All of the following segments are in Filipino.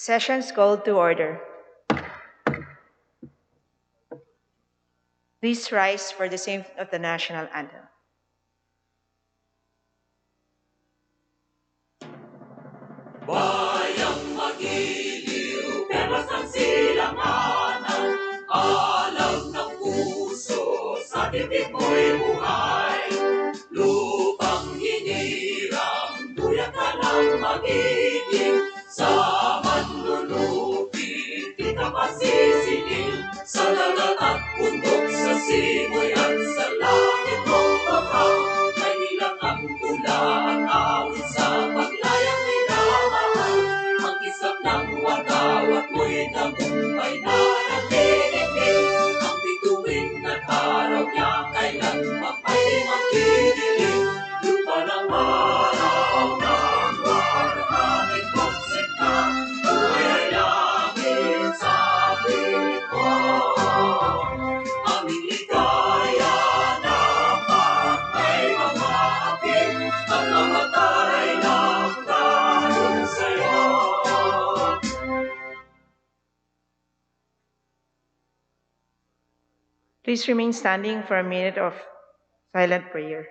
Sessions called to order. Please rise for the singing of the national anthem. Bayang magiliw, perlas ng silanganan, alam ng puso, sa titik mo'y buhay. Lupang hinirang, tuyak ka ng magiging, sa manlulupin, di ka masisingil. Sa dagat at bundok, sa simoy at sa langit mong baka, may nilang ang tula at awit sa paglayang minamahal. Ang kisap ng watawat mo'y tagumpay na naglilingling. Ang bituin at araw niya kailan mapay magdidilim. Lupa ng araw ng warangit mong sinta, buhay ay langit sa piling mo. Aming ligaya dapat may mamapit at mamatay ng dahil sa'yo. Please remain standing for a minute of silent prayer.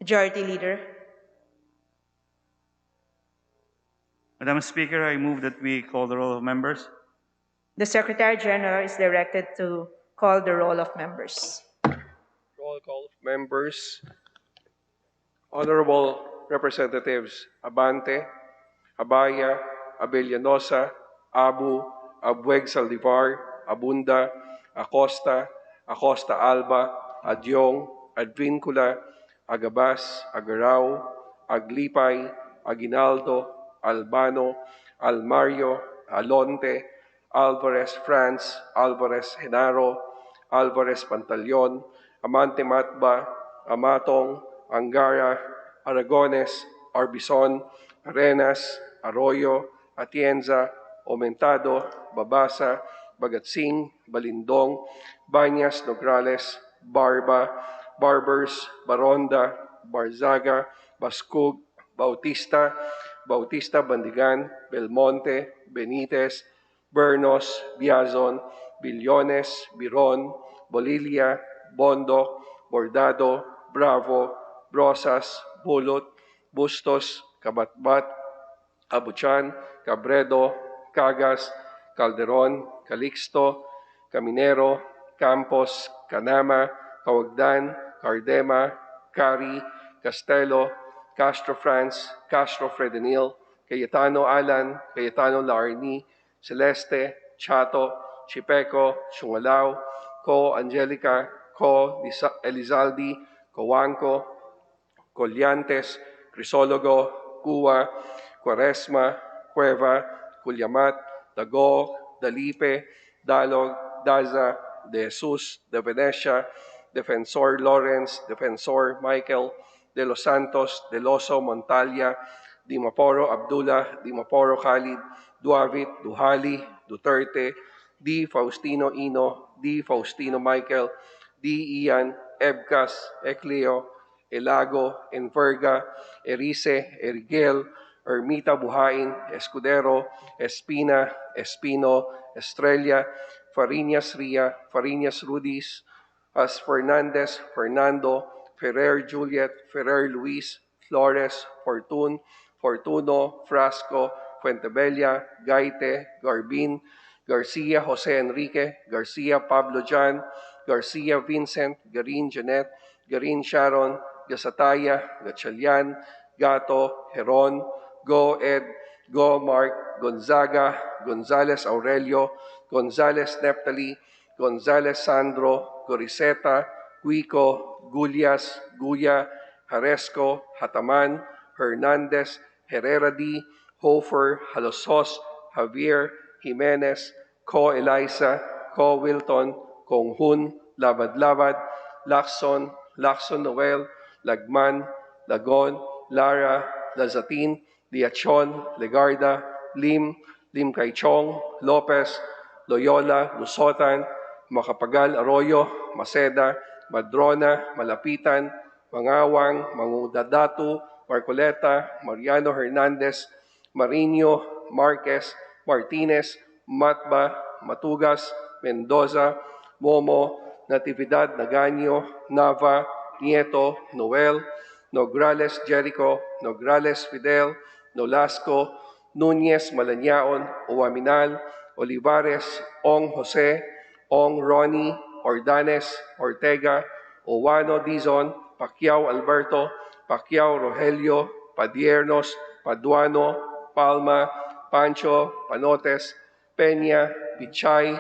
Majority Leader. Madam Speaker, I move that we call the roll of members. The Secretary General is directed to call the roll of members. Roll call of members. Honorable Representatives Abante, Abaya, Abellanosa, Abu, Abueg Saldivar, Abunda, Acosta, Acosta Alba, Adyong, Advincula, Agabas, Agarao, Aglipay, Aguinaldo, Albano, Almario, Alonte, Alvarez France, Alvarez Genaro, Alvarez Pantaleon, Amante Matba, Amatong, Angara, Aragones, Arbison, Arenas, Arroyo, Atienza, Aumentado, Babasa, Bagatsing, Balindong, Banyas, Nograles, Barba, Barbers, Baronda, Barzaga, Bascug, Bautista, Bautista Bandigan, Belmonte, Benitez, Bernos, Biazon, Billones, Biron, Bolilia, Bondo, Bordado, Bravo, Brosas, Bulot, Bustos, Kabatbat, Abuchan, Cabredo, Cagas, Calderon, Calixto, Caminero, Campos, Canama, Cawagdan, Cardema, Cari, Castelo, Castro France, Castro Fredenil, Cayetano Alan, Cayetano Larni, Celeste, Chato, Chipeco, Chungalao, Co Angelica, Co Elizaldi, Coanco, Colliantes, Crisologo, Cuwa, Quaresma, Cueva, Culyamat, Dago, Dalipe, Dalog, Daza, De Jesus, De Venecia, Defensor Lawrence, Defensor Michael, De Los Santos, Deloso, Montalia, Dimaporo, Abdullah, Dimaporo, Khalid, Duavit, Duhali, Duterte, D. Faustino Ino, D. Faustino Michael, D. Ian, Ebcas, Ecleo, Elago, Enverga, Erice, Erigel, Ermita Buhain, Escudero, Espina, Espino, Estrella, Fariñas Ria, Fariñas Rudis, As Fernandez, Fernando, Ferrer Juliet, Ferrer Luis, Flores, Fortun, Fortuno, Frasco, Fuentebella, Gaite, Garbin, Garcia Jose Enrique, Garcia Pablo John, Garcia Vincent, Garin Janet, Garin Sharon, Gasataya, Gatchalian, Gato, Heron, Go Ed, Go Mark, Gonzaga, Gonzales Aurelio, Gonzales Neptali, Gonzales Sandro, Goriseta, Guico, Gulias, Guya, Haresco, Hataman, Hernandez, Herrera D, Hofer, Halosos, Javier, Jimenez, Ko Eliza, Ko Wilton, Kong Hun, Labad-Labad, Lacson, Lacson Noel, Lagman, Lagon, Lara, Lazatin, Liachon, Legarda, Lim, Lim Kaichong, Lopez, Loyola, Lusotan, Makapagal Arroyo, Maceda, Madrona, Malapitan, Mangawang, Mangudadatu, Marcoleta, Mariano Hernandez, Marino, Marquez, Martinez, Matba, Matugas, Mendoza, Momo, Natividad Naganyo, Nava, Nieto, Noel, Nograles Jericho, Nograles Fidel, Nolasco, Nunez Malanyao, Uwaminal, Olivares, Ong Jose, Ong Ronnie, Ordanes, Ortega, Owano Dizon, Pacquiao Alberto, Pacquiao Rogelio, Padiernos, Paduano, Palma, Pancho, Panotes, Peña, Pichay,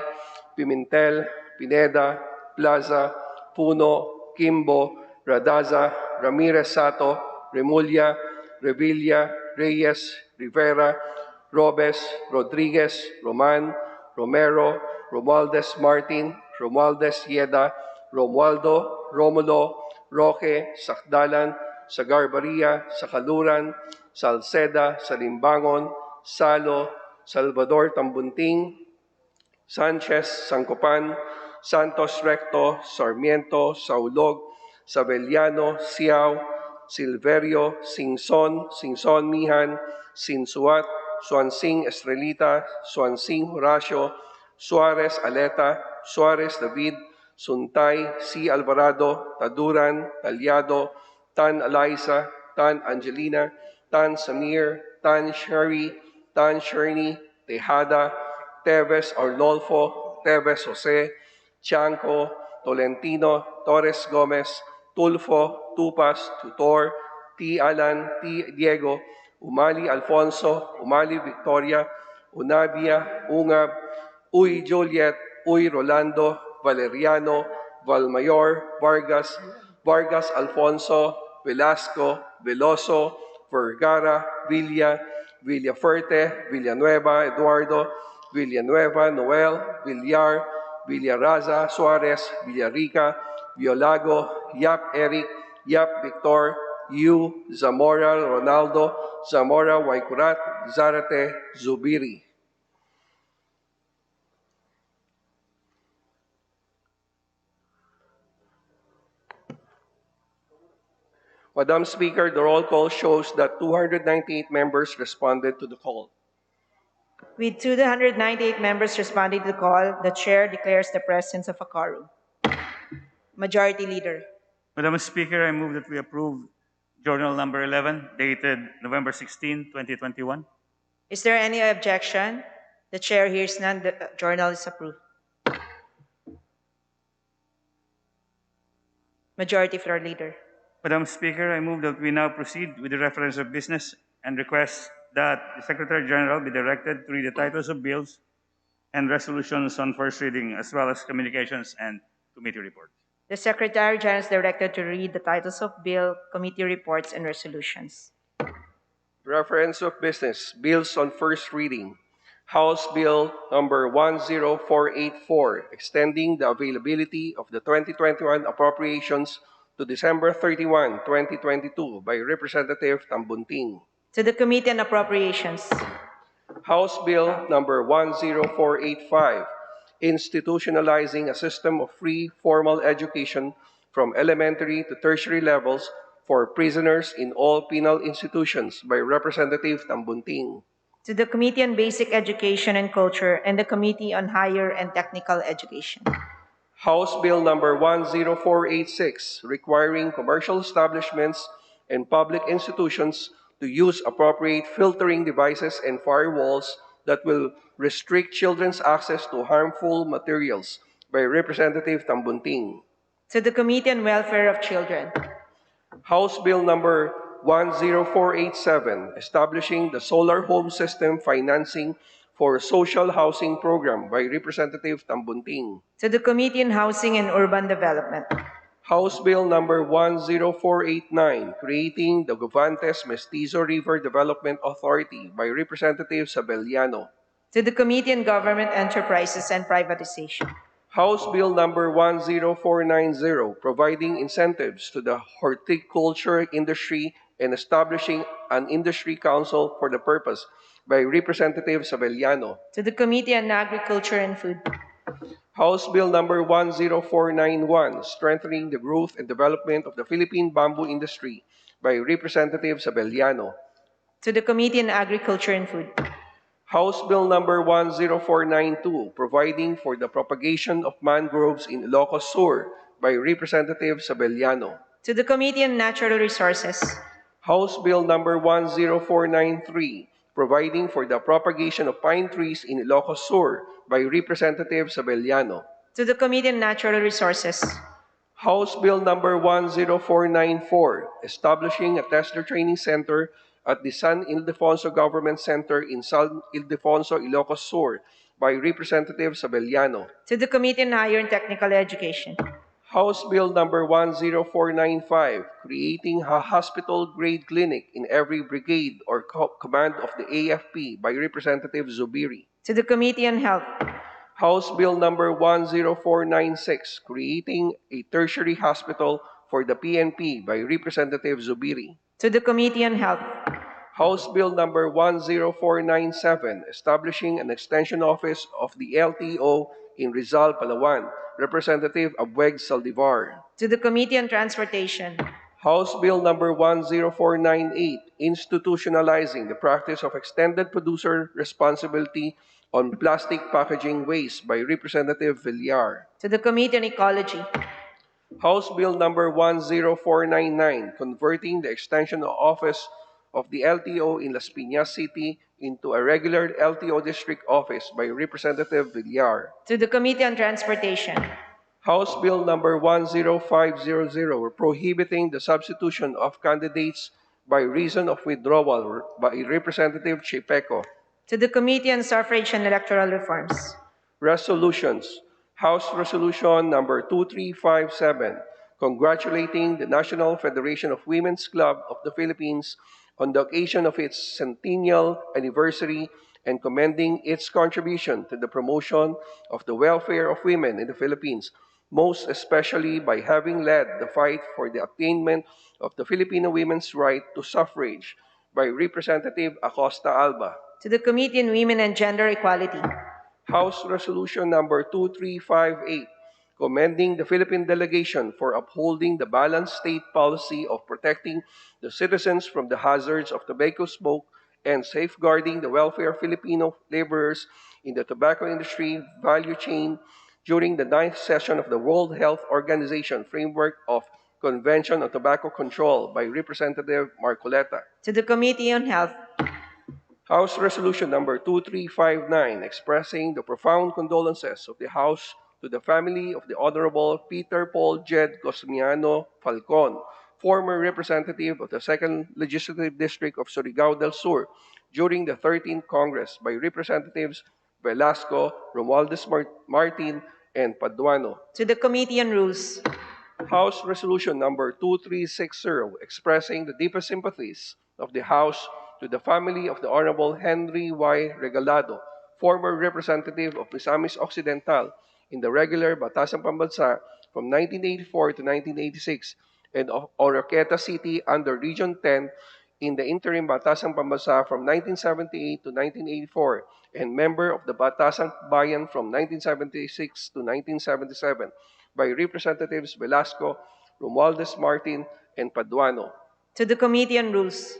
Pimentel, Pineda, Plaza, Puno, Kimbo, Radaza, Ramirez Sato, Remulla, Revilla, Reyes, Rivera, Robes, Rodriguez, Roman, Romero, Romualdez Martin, Romualdez Yeda, Romualdo, Romulo, Roque, Sakdalan, Sagarbaria, Sakaluran, Salceda, Salimbangon, Salo, Salvador Tambunting, Sanchez, Sancopan, Santos Recto, Sarmiento, Saulog, Sabeliano, Siao, Silverio, Singson, Singson Mihan, Sinsuat, Suansing Estrelita, Suansing Horacio, Suarez Aleta, Suarez David, Suntay, C. Alvarado, Taduran, Talyado, Tan Eliza, Tan Angelina, Tan Samir, Tan Sherry, Tan Sherny, Tejada, Teves Arnolfo, Teves Jose, Chanco, Tolentino, Torres Gomez, Tulfo, Tupas, Tutor, T. Alan, T. Diego, Umali Alfonso, Umali Victoria, Unabia, Ungab, Uy Juliet, Uy Rolando, Valeriano, Valmayor, Vargas, Vargas Alfonso, Velasco, Veloso, Vergara, Villa, Villafuerte, Villanueva, Eduardo, Villanueva, Noel, Villar, Villaraza, Suarez, Villarica, Violago, Yap Eric, Yap Victor, Yu, Zamora, Ronaldo, Zamora, Waikurat, Zarate, Zubiri. Madam Speaker, the roll call shows that 298 members responded to the call. With 298 members responding to the call, the chair declares the presence of a quorum. Majority Leader. Madam Speaker, I move that we approve Journal number 11, dated November 16, 2021. Is there any objection? The chair hears none. The journal is approved. Majority Floor Leader. Madam Speaker, I move that we now proceed with the reference of business and request that the Secretary General be directed to read the titles of bills and resolutions on first reading, as well as communications and committee reports. The Secretary General is directed to read the titles of bill, committee reports, and resolutions. Reference of business, bills on first reading. House Bill number 10484, extending the availability of the 2021 appropriations to December 31, 2022 by Representative Tambunting. To the Committee on Appropriations. House Bill number 10485, institutionalizing a system of free formal education from elementary to tertiary levels for prisoners in all penal institutions by Representative Tambunting. To the Committee on Basic Education and Culture and the Committee on Higher and Technical Education. House Bill number 10486, requiring commercial establishments and public institutions to use appropriate filtering devices and firewalls that will restrict children's access to harmful materials by Representative Tambunting. To the Committee on Welfare of Children. House Bill number 10487, establishing the Solar Home System Financing for Social Housing Program by Representative Tambunting. To the Committee on Housing and Urban Development. House Bill number 10489, creating the Govantes Mestizo River Development Authority by Representative Sabelliano. To the Committee on Government Enterprises and Privatization. House Bill number 10490, providing incentives to the horticulture industry and establishing an industry council for the purpose by Representative Sabelliano. To the Committee on Agriculture and Food. House Bill number 10491, strengthening the growth and development of the Philippine bamboo industry by Representative Sabelliano. To the Committee on Agriculture and Food. House Bill number 10492, providing for the propagation of mangroves in Ilocos Sur by Representative Sabelliano. To the Committee on Natural Resources. House Bill number 10493, providing for the propagation of pine trees in Ilocos Sur by Representative Sabelliano. To the Committee on Natural Resources. House Bill number 10494, establishing a tester training center at the San Ildefonso Government Center in San Ildefonso, Ilocos Sur by Representative Sabelliano. To the Committee on Higher and Technical Education. House Bill number 10495, creating a hospital-grade clinic in every brigade or command of the AFP by Representative Zubiri. To the Committee on Health. House Bill number 10496, creating a tertiary hospital for the PNP by Representative Zubiri. To the Committee on Health. House Bill number 10497, establishing an extension office of the LTO in Rizal, Palawan, Representative Abueg Saldivar. To the Committee on Transportation. House Bill number 10498, institutionalizing the practice of extended producer responsibility on plastic packaging waste by Representative Villar. To the Committee on Ecology. House Bill number 10499, converting the extension office of the LTO in Las Piñas City into a regular LTO district office by Representative Villar. To the Committee on Transportation. House Bill number 10500, prohibiting the substitution of candidates by reason of withdrawal by Representative Chepeco. To the Committee on Suffrage and Electoral Reforms. Resolutions. House Resolution number 2357, congratulating the National Federation of Women's Club of the Philippines on the occasion of its centennial anniversary and commending its contribution to the promotion of the welfare of women in the Philippines, most especially by having led the fight for the attainment of the Filipino women's right to suffrage by Representative Acosta Alba. To the Committee on Women and Gender Equality. House Resolution number 2358, commending the Philippine delegation for upholding the balanced state policy of protecting the citizens from the hazards of tobacco smoke and safeguarding the welfare of Filipino laborers in the tobacco industry value chain during the 9th session of the World Health Organization Framework of Convention on Tobacco Control by Representative Marcoleta. To the Committee on Health. House Resolution number 2359, expressing the profound condolences of the House to the family of the Honorable Peter Paul Jed Cosmiano Falcon, former representative of the 2nd Legislative District of Surigao del Sur, during the 13th Congress by Representatives Velasco, Romualdez Martin, and Paduano. To the Committee on Rules. House Resolution number 2360, expressing the deepest sympathies of the House to the family of the Honorable Henry Y. Regalado, former representative of Misamis Occidental in the regular Batasan Pambansa from 1984 to 1986, and Oroqueta City under Region 10 in the interim Batasang Pambansa from 1978 to 1984 and member of the Batasang Bayan from 1976 to 1977 by Representatives Velasco, Romualdez Martin, and Paduano. To the Committee on Rules.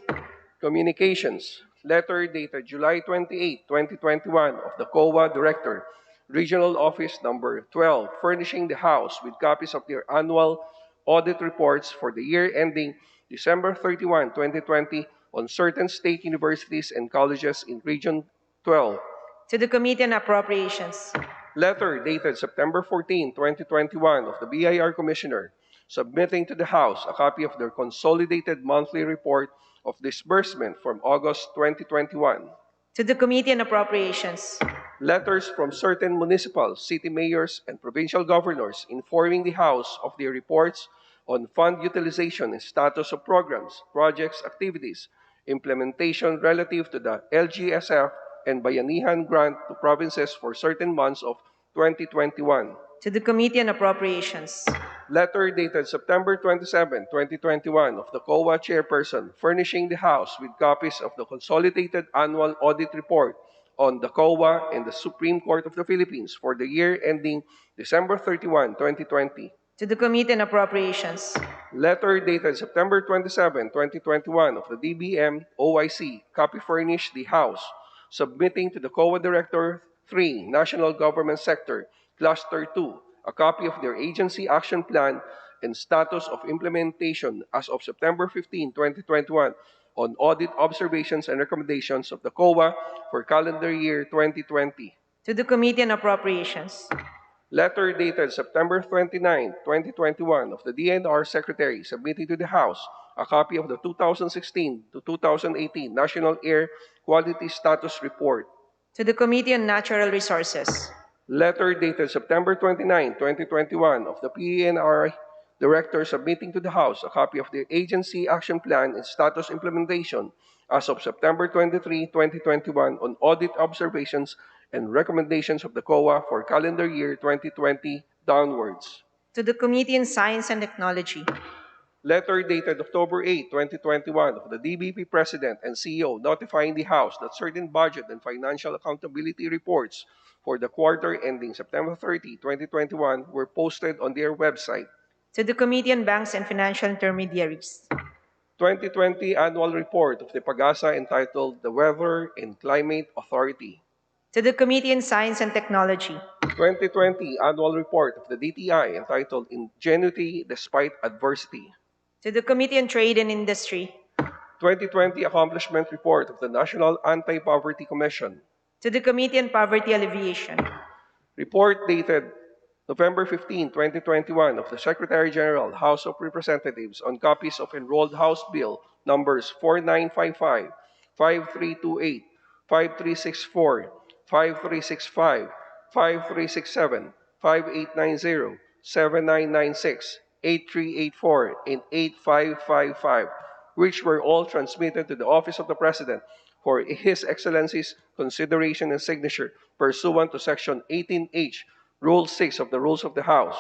Communications, letter dated July 28, 2021 of the COA Director, Regional Office Number 12, furnishing the House with copies of their annual audit reports for the year ending December 31, 2020 on certain state universities and colleges in Region 12. To the Committee on Appropriations. Letter dated September 14, 2021 of the BIR Commissioner, submitting to the House a copy of their consolidated monthly report of disbursement from August 2021. To the Committee on Appropriations. Letters from certain municipal, city mayors, and provincial governors informing the House of their reports on fund utilization and status of programs, projects, activities, implementation relative to the LGSF and Bayanihan grant to provinces for certain months of 2021. To the Committee on Appropriations. Letter dated September 27, 2021 of the COA Chairperson furnishing the House with copies of the consolidated annual audit report on the COA and the Supreme Court of the Philippines for the year ending December 31, 2020. To the Committee on Appropriations. Letter dated September 27, 2021 of the DBM OIC, copy furnished the House, submitting to the COA Director 3, National Government Sector, Cluster 2, a copy of their agency action plan and status of implementation as of September 15, 2021 on audit observations and recommendations of the COA for calendar year 2020. To the Committee on Appropriations. Letter dated September 29, 2021 of the DNR Secretary submitting to the House a copy of the 2016 to 2018 National Air Quality Status Report. To the Committee on Natural Resources. Letter dated September 29, 2021 of the PNR Director submitting to the House a copy of the agency action plan and status implementation as of September 23, 2021 on audit observations and recommendations of the COA for calendar year 2020 downwards. To the Committee on Science and Technology. Letter dated October 8, 2021 of the DBP President and CEO notifying the House that certain budget and financial accountability reports for the quarter ending September 30, 2021 were posted on their website. To the Committee on Banks and Financial Intermediaries. 2020 Annual Report of the PAGASA entitled The Weather and Climate Authority. To the Committee on Science and Technology. 2020 Annual Report of the DTI entitled Ingenuity Despite Adversity. To the Committee on Trade and Industry. 2020 Accomplishment Report of the National Anti-Poverty Commission. To the Committee on Poverty Alleviation. Report dated November 15, 2021 of the Secretary General, House of Representatives on copies of enrolled House Bill numbers 4955, 5328, 5364, 5365, 5367, 5890, 7996, 8384, and 8555, which were all transmitted to the Office of the President for His Excellency's consideration and signature pursuant to Section 18H, Rule 6 of the Rules of the House.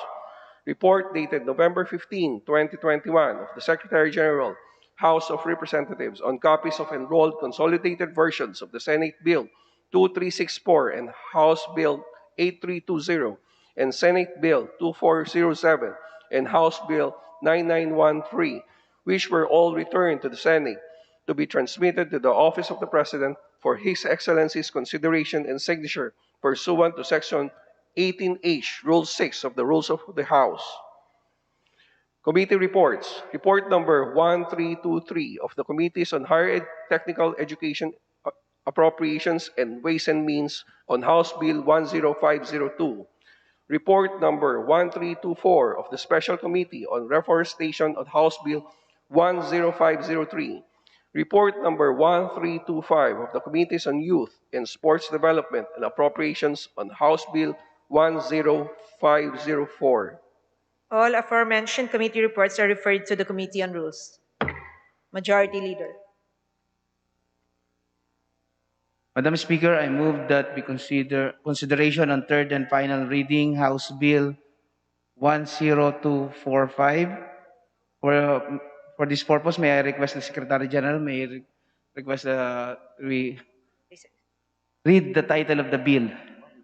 Report dated November 15, 2021 of the Secretary General, House of Representatives on copies of enrolled consolidated versions of the Senate Bill 2364 and House Bill 8320 and Senate Bill 2407 and House Bill 9913, which were all returned to the Senate to be transmitted to the Office of the President for His Excellency's consideration and signature pursuant to Section 18H, Rule 6 of the Rules of the House. Committee reports. Report number 1323 of the Committees on Higher Technical Education Appropriations and Ways and Means on House Bill 10502. Report number 1324 of the Special Committee on Reforestation on House Bill 10503. Report number 1325 of the Committees on Youth and Sports Development and Appropriations on House Bill 10504. All aforementioned committee reports are referred to the Committee on Rules. Majority Leader. Madam Speaker, I move that we consider consideration on third and final reading House Bill 10245 For this purpose, may I request the Secretary General may request we read the title of the bill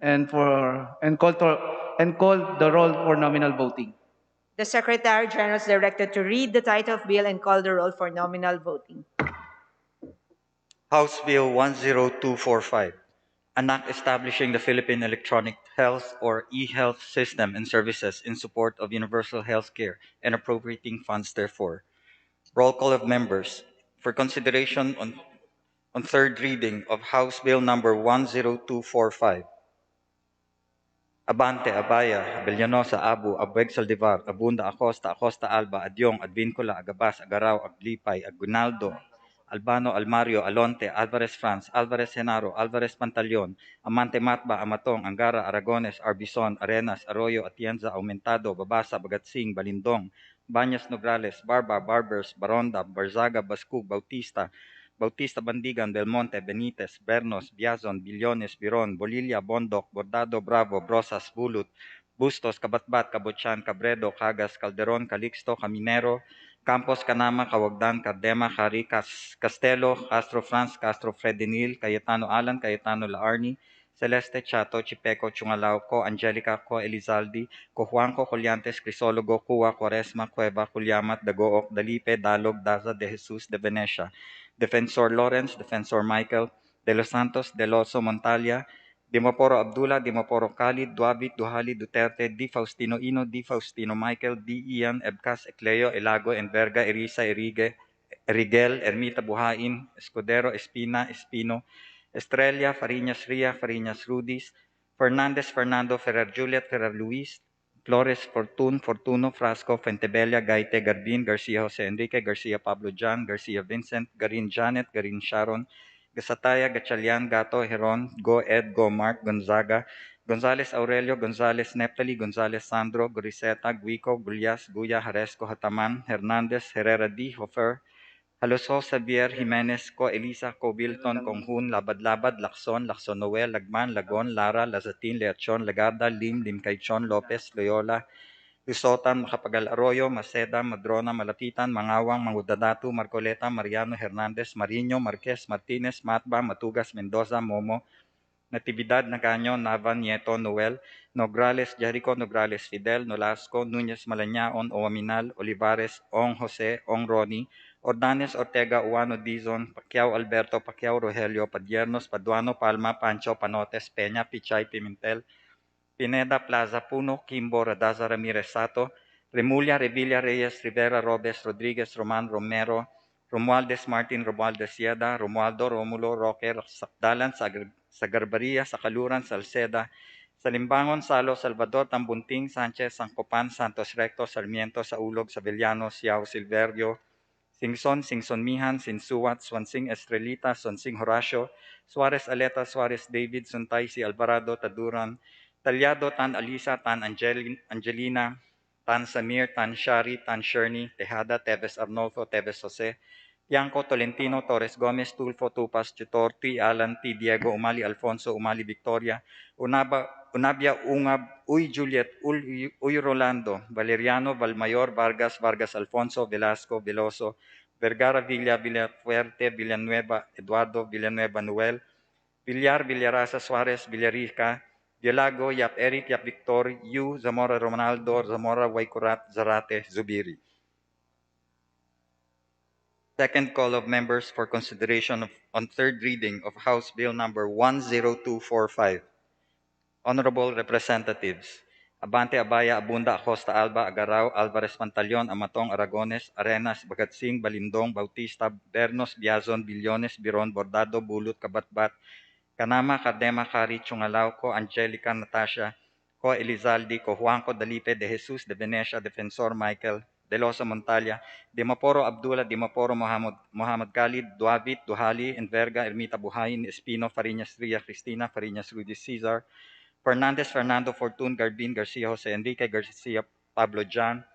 and call the roll for nominal voting. The Secretary General is directed to read the title of bill and call the roll for nominal voting. House Bill 10245, an act establishing the Philippine Electronic Health or e-health system and services in support of universal health care and appropriating funds therefore. Roll call of members. For consideration on third reading of House Bill number 10245. Abante, Abaya, Abellanosa, Abu, Abueg Saldivar, Abunda, Acosta, Acosta Alba, Adyong, Advincula, Agabas, Agaraw, Aglipay, Aguinaldo, Albano, Almario, Alonte, Alvarez France, Alvarez Genaro, Alvarez Pantaleon, Amante Matba, Amatong, Angara, Aragones, Arbison, Arenas, Arroyo, Atienza, Aumentado, Babasa, Bagatsing, Balindong, Banyas Nograles, Barba, Barbers, Baronda, Barzaga, Bascug, Bautista, Bautista Bandigan, Belmonte, Benitez, Bernos, Biazon, Billones, Biron, Bolilla, Bondoc, Bordado, Bravo, Brosas, Bulut, Bustos, Kabatbat, Kabutsan, Cabredo, Cagas, Calderon, Calixto, Caminero, Campos, Canama, Cawagdan, Cardema, Cari, Castelo, Castro France, Castro Fredinil, Cayetano Alan, Cayetano Laarni, Celeste, Chato, Chipeco, Chungalao, Co, Angelica, Co, Elizaldi, Co Juanco, Colyantes, Crisologo, Cua, Quaresma, Cueva, Culyamat, Dagook, Dalipe, Dalog, Daza, De Jesus, De Venecia, Defensor Lawrence, Defensor Michael, De Los Santos, De Loso, Montalia, Dimoporo Abdullah, Dimoporo Khalid, Duabit, Duhali, Duterte, Di Faustino Ino, Di Faustino Michael, Di Ian, Ebcas, Ecleo, Elago, Enverga, Erisa, Erigel, Ermita Buhain, Escudero, Espina, Espino, Estrella, Fariñas Ria, Fariñas Rudis, Fernandez, Fernando, Ferrer Juliet, Ferrer Luis, Flores, Fortuno, Frasco, Fentebella, Gaite, Garbin, Garcia Jose Enrique, Garcia Pablo John, Garcia Vincent, Garin Janet, Garin Sharon, Gasataya, Gatchalian, Gato, Heron, Go Ed, Go Mark, Gonzaga, Gonzales Aurelio, Gonzales Neptali, Gonzales Sandro, Griseta, Guico, Gulyas, Guya, Haresco, Hataman, Hernandez, Herrera D. Hofer, Haloso, Xavier, Jimenez, Ko, Elisa, Ko, Bilton, Konghun, Labad-Labad, Lakson Noel, Lagman, Lagon, Lara, Lazatin, Leachon, Lagarda, Lim Kaichon, Lopez, Loyola, Lusotan, Makapagal Arroyo, Maceda, Madrona, Malapitan, Mangawang, Mangudadatu, Marcoleta, Mariano Hernandez, Marino, Marquez, Martinez, Matba, Matugas, Mendoza, Momo, Natividad, Nagaño, Nava, Nieto, Noel, Nograles, Jericho, Nograles, Fidel, Nolasco, Nunez, Malañaon, Oaminal, Olivares, Ong Jose, Ong Ronnie, Ordanes, Ortega, Uano, Dizon, Pacquiao, Alberto, Pacquiao, Rogelio, Padiernos, Paduano, Palma, Pancho, Panotes, Peña, Pichay, Pimentel, Pineda, Plaza, Puno, Kimbo, Radaza, Ramirez, Sato, Remulla, Revilla, Reyes, Rivera, Robes, Rodriguez, Roman, Romero, Romualdez, Martin, Romualdez, Sieda, Romualdo, Romulo, Roque, Sakdalan, Sagarbaria, Sakaluran, Salceda, Salimbangon, Salo, Salvador, Tambunting, Sanchez, Sangcopan, Santos Recto, Sarmiento, Saulog, Savillano, Siao, Silverio, Singson Mihan, Sinsuat, Swansing Estrelita, Swansing Horacio, Suarez Aleta, Suarez David, Suntay, si Alvarado, Taduran, Talyado, Tan Alisa, Tan Angelina, Tan Samir, Tan Shari, Tan Sherny, Tejada, Teves Arnolfo, Teves Jose, Bianco, Tolentino, Torres Gomez, Tulfo, Tupas, Tutor, T. Alan, T. Diego, Umali Alfonso, Umali Victoria, Unabia Ungab, Uy Juliet, Uy Rolando, Valeriano, Valmayor, Vargas, Vargas Alfonso, Velasco, Veloso, Vergara Villa, Villafuerte, Villanueva, Eduardo, Villanueva Noel, Villar, Villarasa, Suarez, Villarica, Dialago, Yap Eric, Yap Victor, Yu, Zamora Ronaldo, Zamora Waikurat, Zarate, Zubiri. Second call of members for consideration on third reading of House Bill number 10245. Honorable Representatives, Abante Abaya, Abunda, Acosta Alba, Agaraw, Alvarez Pantaleon, Amatong, Aragones, Arenas, Bagatsing, Balindong, Bautista, Bernos, Biazon, Billones, Biron, Bordado, Bulot, Kabatbat, Kanama, Cardema, Cari, Chungalao, Ko, Angelica, Natasha, Ko, Elizaldi, Ko, Juanco, Dalipe, De Jesus, De Venecia, Defensor Michael, De Losa Montalia, Dimaporo Abdullah, Dimaporo Muhammad Khalid, Duavit, Duhali, Enverga, Ermita Buhayin, Espino, Fariñas Ria, Cristina, Fariñas Rudy Cesar, Fernandez, Fernando Fortun, Garbin, Garcia Jose Enrique, Garcia Pablo John,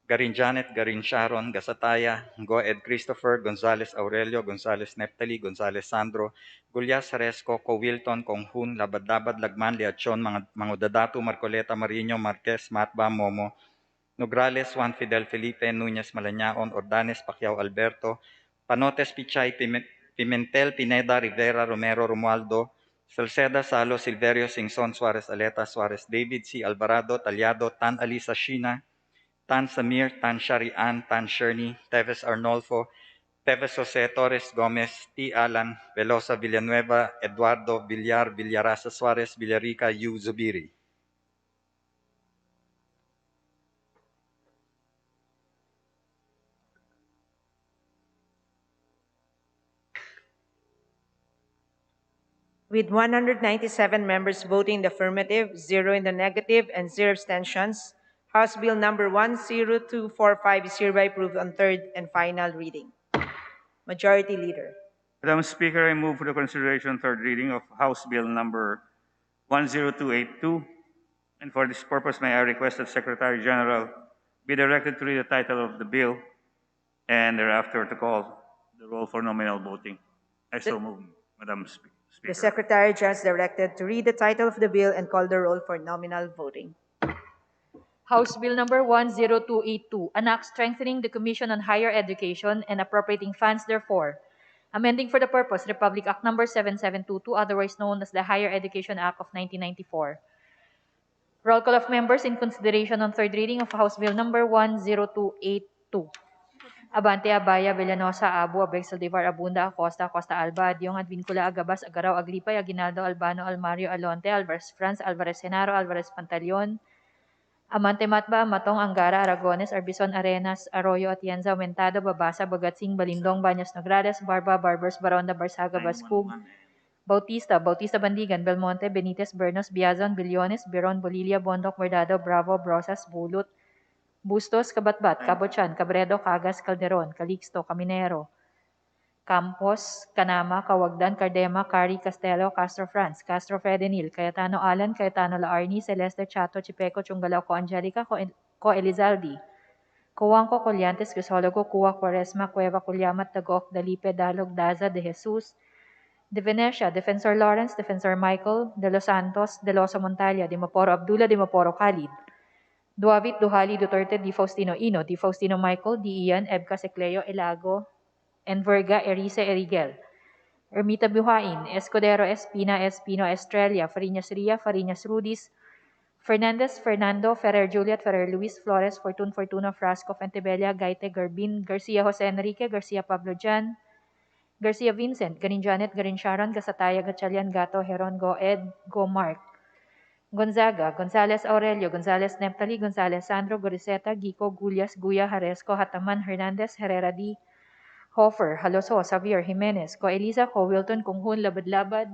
Garin Janet, Garin Sharon, Gasataya, Go Ed Christopher, Gonzales Aurelio, Gonzales Neptali, Gonzales Sandro, Gulyas Haresco, Co Wilton, Konghun, Labad-Labad, Lagman, Liachon, Mangudadatu, Marcoleta, Marino, Marquez, Matba, Momo, Nograles Juan Fidel Felipe Núñez Malañaon Ordanes Pacquiao Alberto, Panotes Pichay Pimentel Pineda Rivera Romero Romualdo, Salceda Salo Silverio Singson Suarez Aleta Suarez David C. Alvarado Talyado Tan Alisa Shina, Tan Samir, Tan Sharian, Tan Sherny, Teves Arnolfo, Teves Jose Torres Gomez, T. Alan, Velosa Villanueva, Eduardo Villar, Villarasa Suarez, Villarica, U. Zubiri. With 197 members voting in the affirmative, 0 in the negative, and 0 abstentions, House Bill number 10245 is hereby approved on third and final reading. Majority Leader. Madam Speaker, I move for the consideration third reading of House Bill number 10282. And for this purpose, may I request that Secretary General be directed to read the title of the bill and thereafter to call the roll for nominal voting. I so move, Madam Speaker. The Secretary General is directed to read the title of the bill and call the roll for nominal voting. House Bill number 10282, an act strengthening the Commission on Higher Education and appropriating funds therefore, amending for the purpose Republic Act number 7722, otherwise known as the Higher Education Act of 1994. Roll call of members in consideration on third reading of House Bill number 10282. Abante, Abaya, Villanosa, Abu, Abeg, Saldivar, Abunda, Acosta, Costa Alba, Adyong, Advincula, Agabas, Agaraw, Aglipay, Aguinaldo, Albano, Almario, Alonte, Alvarez Franz, Alvarez Senaro, Alvarez Pantaleon, Amante Matba, Matong, Angara, Aragones, Arbison, Arenas, Arroyo, Atienza, Aumentado, Babasa, Bagatsing, Balindong, Baños Nograles, Barba, Barbers, Baronda, Barsaga, Bascug, Bautista, Bautista Bandigan, Belmonte, Benitez, Bernos, Biazon, Billones, Biron, Bolilia, Bondok, Bordado, Bravo, Brosas, Bulut, Bustos, Kabatbat, Cabochan, Cabredo, Cagas, Calderon, Calixto, Caminero, Campos, Canama, Kawagdan, Cardema, Cari, Castelo, Castro Franz, Castro Fedenil, Cayetano Alan, Cayetano Laarni, Celeste Chato, Chipeco, Chungalao, Co Angelica, Co Elizaldi, Coanco, Colliantes, Crisologo, Cua, Quaresma, Cueva, Culyamat, Tagok, Dalipe, Dalog, Daza, De Jesus, De Venecia, Defensor Lawrence, Defensor Michael, De Los Santos, De Losa Montalia, De Maporo Abdullah, De Maporo Khalid, Duavit, Duhali, Duterte, Di Faustino Ino, Di Faustino Michael, Di Ian, Ebca Secleo, Elago, Enverga, Erice, Erigel, Ermita Buhain, Escudero, Espina, Espino, Estrella, Fariñas Ria, Fariñas Rudis, Fernandez, Fernando, Ferrer Juliet, Ferrer Luis, Flores, Fortun, Fortuna, Frasco, Fentebella, Gaite, Garbin, Garcia Jose Enrique, Garcia Pablo Jan, Garcia Vincent, Garin Janet, Garin Sharon, Gasataya, Gatchalian, Gato, Heron, Go Ed, Go Mark, Gonzaga, Gonzales Aurelio, Gonzales Neptali, Gonzales Sandro, Goriseta, Gico, Gullias, Guya, Haresco, Hataman, Hernandez, Herrera D, Hofer, Haloso, Xavier, Jimenez, Ko Elisa, Ko Wilton, Kunghun, Labad-Labad,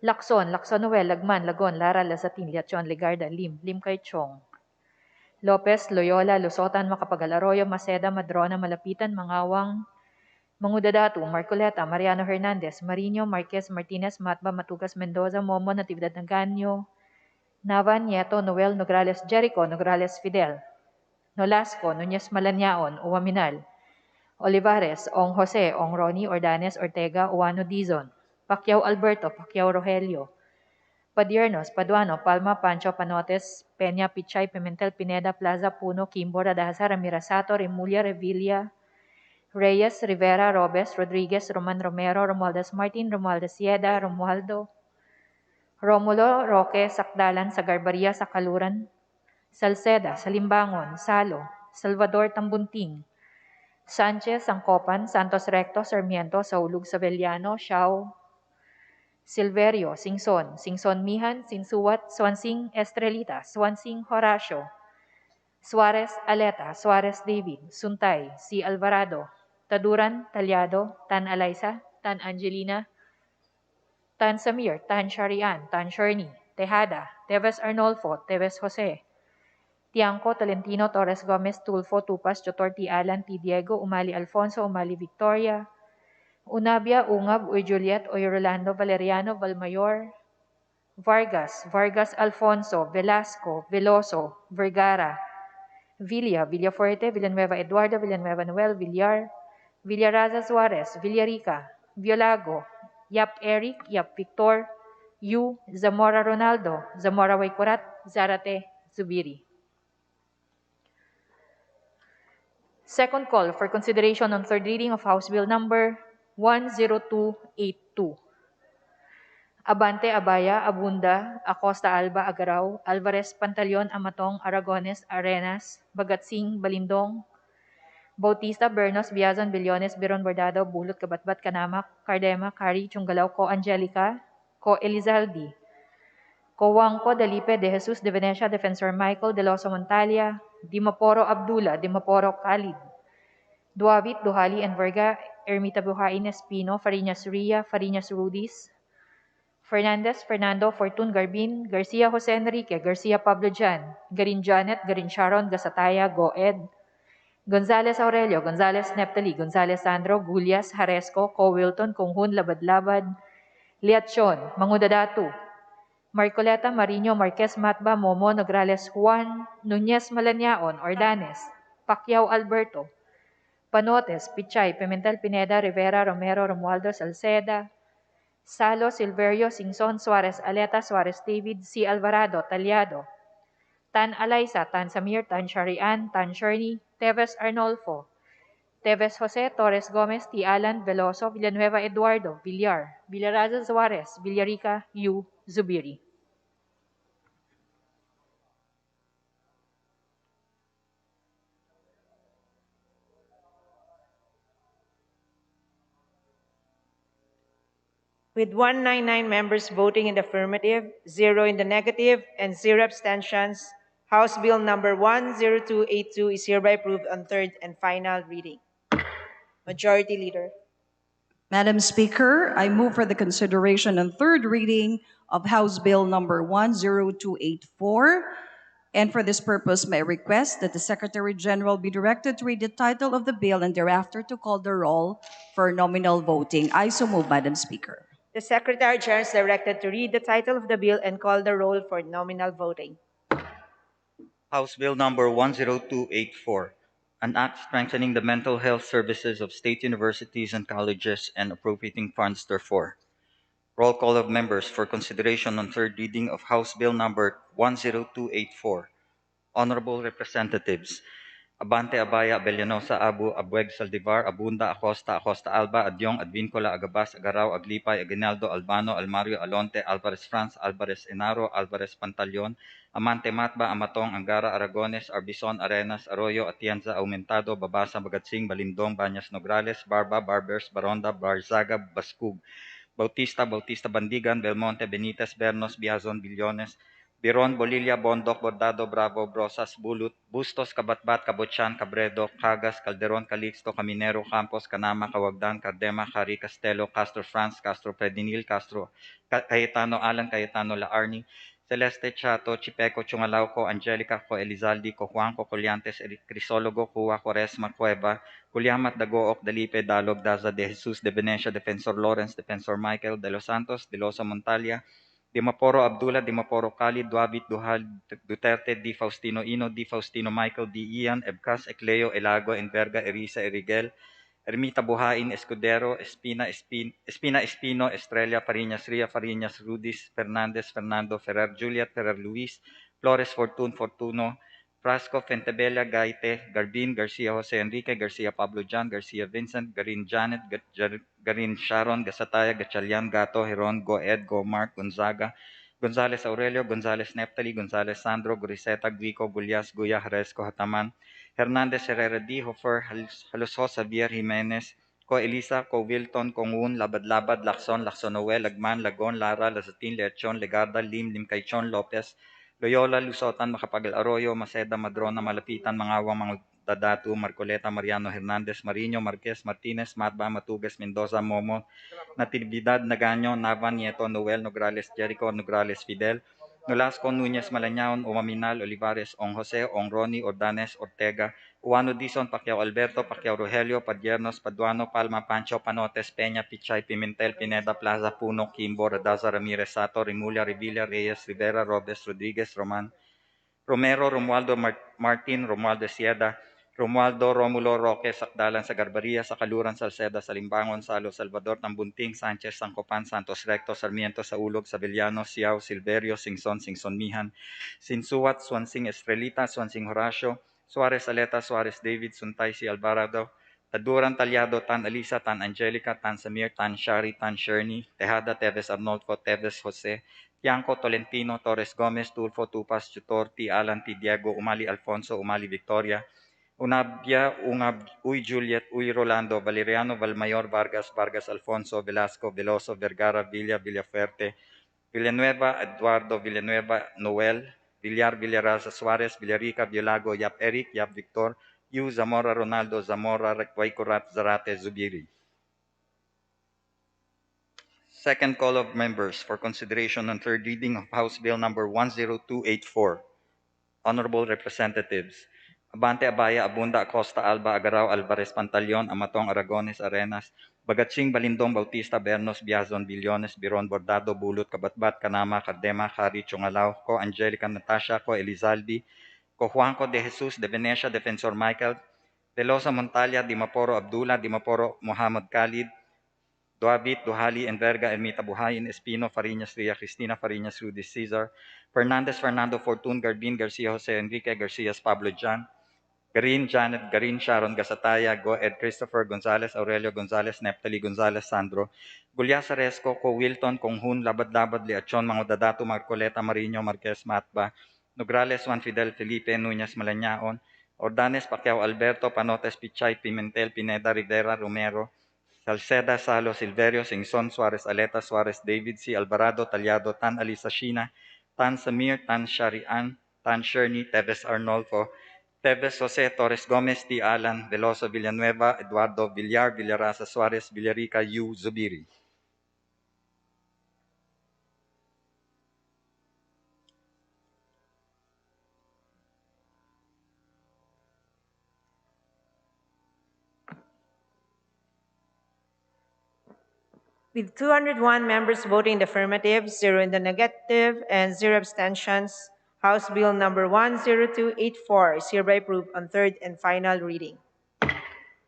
Lacson, Lacson Noel, Lagman, Lagon, Lara, Lazatin, Liachon, Legarda, Lim Kay Chong, Lopez, Loyola, Lusotan, Macapagal Arroyo, Maceda, Madrona, Malapitan, Mangawang, Mangudadatu, Marcoleta, Mariano Hernandez, Marino, Marquez, Martinez, Matba, Matugas, Mendoza, Momo, Natividad Nganyo, Nava, Nieto, Noel, Nograles, Jericho, Nograles, Fidel, Nolasco, Nunez Malanyaon, Uwaminal, Olivares, Ong Jose, Ong Ronnie, Ordanes, Ortega, Uwano Dizon, Pacquiao Alberto, Pacquiao Rogelio, Padiernos, Paduano, Palma, Pancho, Panotes, Peña, Pichay, Pimentel, Pineda, Plaza, Puno, Kimbo, Radaza, Ramirasato, Remulla, Revilla, Reyes, Rivera, Robes, Rodriguez, Roman Romero, Romualdez Martin, Romualdez Sieda, Romualdo, Romulo, Roque, Sakdalan, Sagarbaria, Sakaluran, Salceda, Salimbangon, Salo, Salvador Tambunting, Sanchez, Sangkopan, Santos Recto, Sarmiento, Saulug, Savellano, Xiao, Silverio, Singson, Singson Mihan, Sinsuwat, Swansing Estrelita, Swansing Horacio, Suarez Aleta, Suarez David, Suntay, C. Alvarado, Taduran, Talyado, Tan Alaysa, Tan Angelina, Tan Samir, Tan Sharian, Tan Sherny, Tejada, Teves Arnolfo, Teves Jose, Tiangco, Tolentino, Torres Gomez, Tulfo, Tupas, Jotor, T. Alan, T. Diego, Umali Alfonso, Umali Victoria, Unabia, Ungab, Uy Juliet, Uy Rolando, Valeriano, Valmayor, Vargas, Vargas Alfonso, Velasco, Veloso, Vergara, Villa, Villafuerte, Villanueva Eduardo, Villanueva Noel, Villar, Villaraza Suarez, Villarica, Violago, Yap Eric, Yap Victor, Yu, Zamora Ronaldo, Zamora Waikurat, Zarate, Zubiri. Second call for consideration on third reading of House Bill number 10282. Abante, Abaya, Abunda, Acosta, Alba, Agaraw, Alvarez, Pantaleon, Amatong, Aragones, Arenas, Bagatsing, Balindong, Bautista, Bernos, Biazon, Billones, Biron, Bordado, Bulot, Kabatbat, Kanamak, Cardema, Kari, Chunggalaw, Ko Angelica, Ko Elizaldi, Ko Wangko, Dalipe, De Jesus, De Venecia, Defensor Michael, De Loso Montalia, Dimaporo Abdullah, Dimaporo Khalid, Duavit, Duhali, and Verga, Ermita Buhain, Espino, Fariñas Ria, Fariñas Rudis, Fernandez, Fernando, Fortun, Garbin, Garcia, Jose Enrique, Garcia, Pablo Jan, Garin Janet, Garin Sharon, Gasataya, Goed, Gonzales Aurelio, Gonzales Neptali, Gonzales Sandro, Gullias, Haresco, Co Wilton, Kunghun, Labad-Labad, Liatchon, Mangudadatu, Marcoleta, Marino, Marquez, Matba, Momo, Nograles, Juan, Nunez, Malaniaon, Ordanes, Pacquiao, Alberto, Panotes, Pichay, Pimentel, Pineda, Rivera, Romero, Romualdo, Salceda, Salo, Silverio, Singson, Suarez, Aleta, Suarez, David, C. Alvarado, Talyado, Tan Alaysa, Tan Samir, Tan Sharian, Tan Sherney, Teves Arnolfo, Teves Jose, Torres Gomez, T. Alan, Veloso, Villanueva Eduardo, Villar, Villaraza Suarez, Villarica, U. Zubiri. With 199 members voting in the affirmative, 0 in the negative, and 0 abstentions, House Bill number 10282 is hereby approved on third and final reading. Majority Leader. Madam Speaker, I move for the consideration and third reading of House Bill number 10284. And for this purpose, may I request that the Secretary General be directed to read the title of the bill and thereafter to call the roll for nominal voting. I so move, Madam Speaker. The Secretary General is directed to read the title of the bill and call the roll for nominal voting. House Bill number 10284, an act strengthening the mental health services of state universities and colleges and appropriating funds therefor. Roll call of members for consideration on third reading of House Bill number 10284. Honorable Representatives, Abante, Abaya, Abellanosa, Abu, Abueg, Saldivar, Abunda, Acosta, Acosta Alba, Adyong, Advincola, Agabas, Agaraw, Aglipay, Aguinaldo, Albano, Almario, Alonte, Alvarez France, Alvarez Enaro, Alvarez Pantaleon, Amante Matba, Amatong, Angara, Aragones, Arbison, Arenas, Arroyo, Atienza, Aumentado, Babasa, Bagatsing, Balindong, Banyas Nograles, Barba, Barbers, Baronda, Barzaga, Baskug, Bautista, Bautista Bandigan, Belmonte, Benitez, Bernos, Biazon, Billones, Biron, Bolilla, Bondok, Bordado, Bravo, Brosas, Bulut, Bustos, Kabatbat, Kabutsan, Cabredo, Cagas, Calderon, Calixto, Caminero, Campos, Canama, Cawagdan, Cardema, Cari, Castelo, Castro France, Castro Predinil, Castro Cayetano, Alan Cayetano, Laarni, Celeste Chato, Chipeco, Chungalauco, Angelica, Co Elizaldi, Co Juanco, Colliantes, Crisologo, Cua, Quaresma, Cueva, Culiamat, Dagook, Dalipe, Dalog, Daza, De Jesus, De Venecia, Defensor Lawrence, Defensor Michael, De Los Santos, De Losa Montalia, Dimaporo Abdullah, Dimaporo Khalid, Duabit, Duhal, Duterte, Di Faustino Ino, Di Faustino Michael, Di Ian, Ebcas, Ecleo, Elago, Enverga, Erisa, Erigel, Ermita Buhain, Escudero, Espina Espino, Estrella, Fariñas Ria, Fariñas Rudis, Fernandez, Fernando, Ferrer Juliet, Ferrer Luis, Flores Fortun, Fortuno, Frasco, Fentebella, Gaite, Garbin, Garcia Jose Enrique, Garcia Pablo John, Garcia Vincent, Garin Janet, Garin Sharon, Gasataya, Gatchalian, Gato, Heron, Goed, Mark, Gonzaga, Gonzales Aurelio, Gonzales Neptali, Gonzales Sandro, Griseta, Guico, Gulyas, Guya, Haresco, Hataman, Hernandez Herrera D. Hofer, Haluso, Xavier Jimenez, Ko Elisa, Ko Wilton, Kongun, Labad-Labad, Lacson, Lacsonoel, Lagman, Lagon, Lara, Lazatin, Leachon, Legarda, Lim Caichon, Lopez, Loyola, Lusotan, Macapagal Arroyo, Maceda, Madrona, Malapitan, Mangawang, mga Dadatu, Marcoleta, Mariano Hernandez, Marino, Marquez, Martinez, Matba, Matugas, Mendoza, Momo, Natividad, Nagaño, Nava, Nieto, Noel, Nograles, Jericho, Nograles, Fidel, Nolasco, Nunez, Malañaon, Umaminal, Olivares, Ong Jose, Ong Roni, Ordanes, Ortega, Uano Dizon, Pacquiao Alberto, Pacquiao Rogelio, Padiernos, Paduano, Palma, Pancho, Panotes, Peña, Pichay, Pimentel, Pineda, Plaza, Puno, Kimbo, Radaza, Ramirez, Sato, Rimulya, Revilla, Reyes, Rivera, Robes, Rodriguez, Roman, Romero, Romualdo Martin, Romualdo Sieda, Romualdo Romulo Roque, Sakdalan sa Garbaria, sa Kaluran, Salceda, Salimbangon, Salo, Salvador, Tambunting, Sanchez, Sangcopan, Santos Recto, Sarmiento, Saulog, Sabillano, Siao, Silverio, Singson, Singson Mihan, Sinsuat, Swansing Estrelita, Swansing Horacio, Suarez Aleta, Suarez David, Suntay C. Alvarado, Taduran Talyado, Tan Alisa, Tan Angelica, Tan Samir, Tan Shari, Tan Sherny, Tejada, Teves Arnolfo, Teves Jose, Tiangco, Tolentino, Torres Gomez, Tulfo, Tupas, Tutor, T. Alan, T. Diego, Umali Alfonso, Umali Victoria, Unabia, Uy Juliet, Uy Rolando, Valeriano, Valmayor, Vargas, Vargas Alfonso, Velasco, Veloso, Vergara, Villa, Villafuerte, Villanueva, Eduardo Villanueva, Noel, Villar, Villaraza, Suarez, Villarica, Villago, Yap Eric, Yap Victor, Yu, Zamora, Ronaldo, Zamora, Waikurat, Zarate, Zubiri. Second call of members for consideration on third reading of House Bill number 10284. Honorable Representatives, Abante Abaya, Abunda, Acosta, Alba, Agaraw, Alvarez, Pantaleon, Amatong, Aragones, Arenas, Bagatsing, Balindong, Bautista, Bernos, Biazon, Billones, Biron, Bordado, Bulot, Kabatbat, Kanama, Cardema, Hari, Chungalaw, Ko Angelica, Natasha, Ko Elizalde, Ko Juanco de Jesus, de Venecia, Defensor Michael, Velosa Montalia, Dimaporo Abdullah, Dimaporo Muhammad Khalid, Duabit, Duhali, Enverga, Ermita Buhayin, Espino, Fariñas, Ria, Cristina, Fariñas, Rudy Cesar, Fernandez, Fernando Fortun, Garbin, Garcia, Jose Enrique, Garcias, Pablo Jan, Garin, Janet, Garin, Sharon, Gasataya, Goed, Christopher, Gonzalez, Aurelio Gonzalez, Neptali Gonzalez, Sandro, Gulyas Aresco, Ko Wilton, Konghun, Labad-Labad, Liachon, Mangodadato, Marcoleta, Marino, Marquez, Matba, Nograles, Juan Fidel, Felipe, Núñez, Malañaon, Ordanes, Pacquiao, Alberto, Panotes, Pichay, Pimentel, Pineda, Rivera, Romero, Salceda, Salo, Silverio, Singson, Suarez, Aleta, Suarez, David C. Alvarado, Talyado, Tan Alisa Shina, Tan Samir, Tan Sharian, Tan Sherny, Teves Arnolfo, Teves Jose, Torres Gomez, T. Alan, Veloso Villanueva, Eduardo Villar, Villarasa Suarez, Villarica, Yu, Zubiri. With 201 members voting in the affirmative, 0 in the negative, and 0 abstentions, House Bill number 10284 is hereby approved on third and final reading.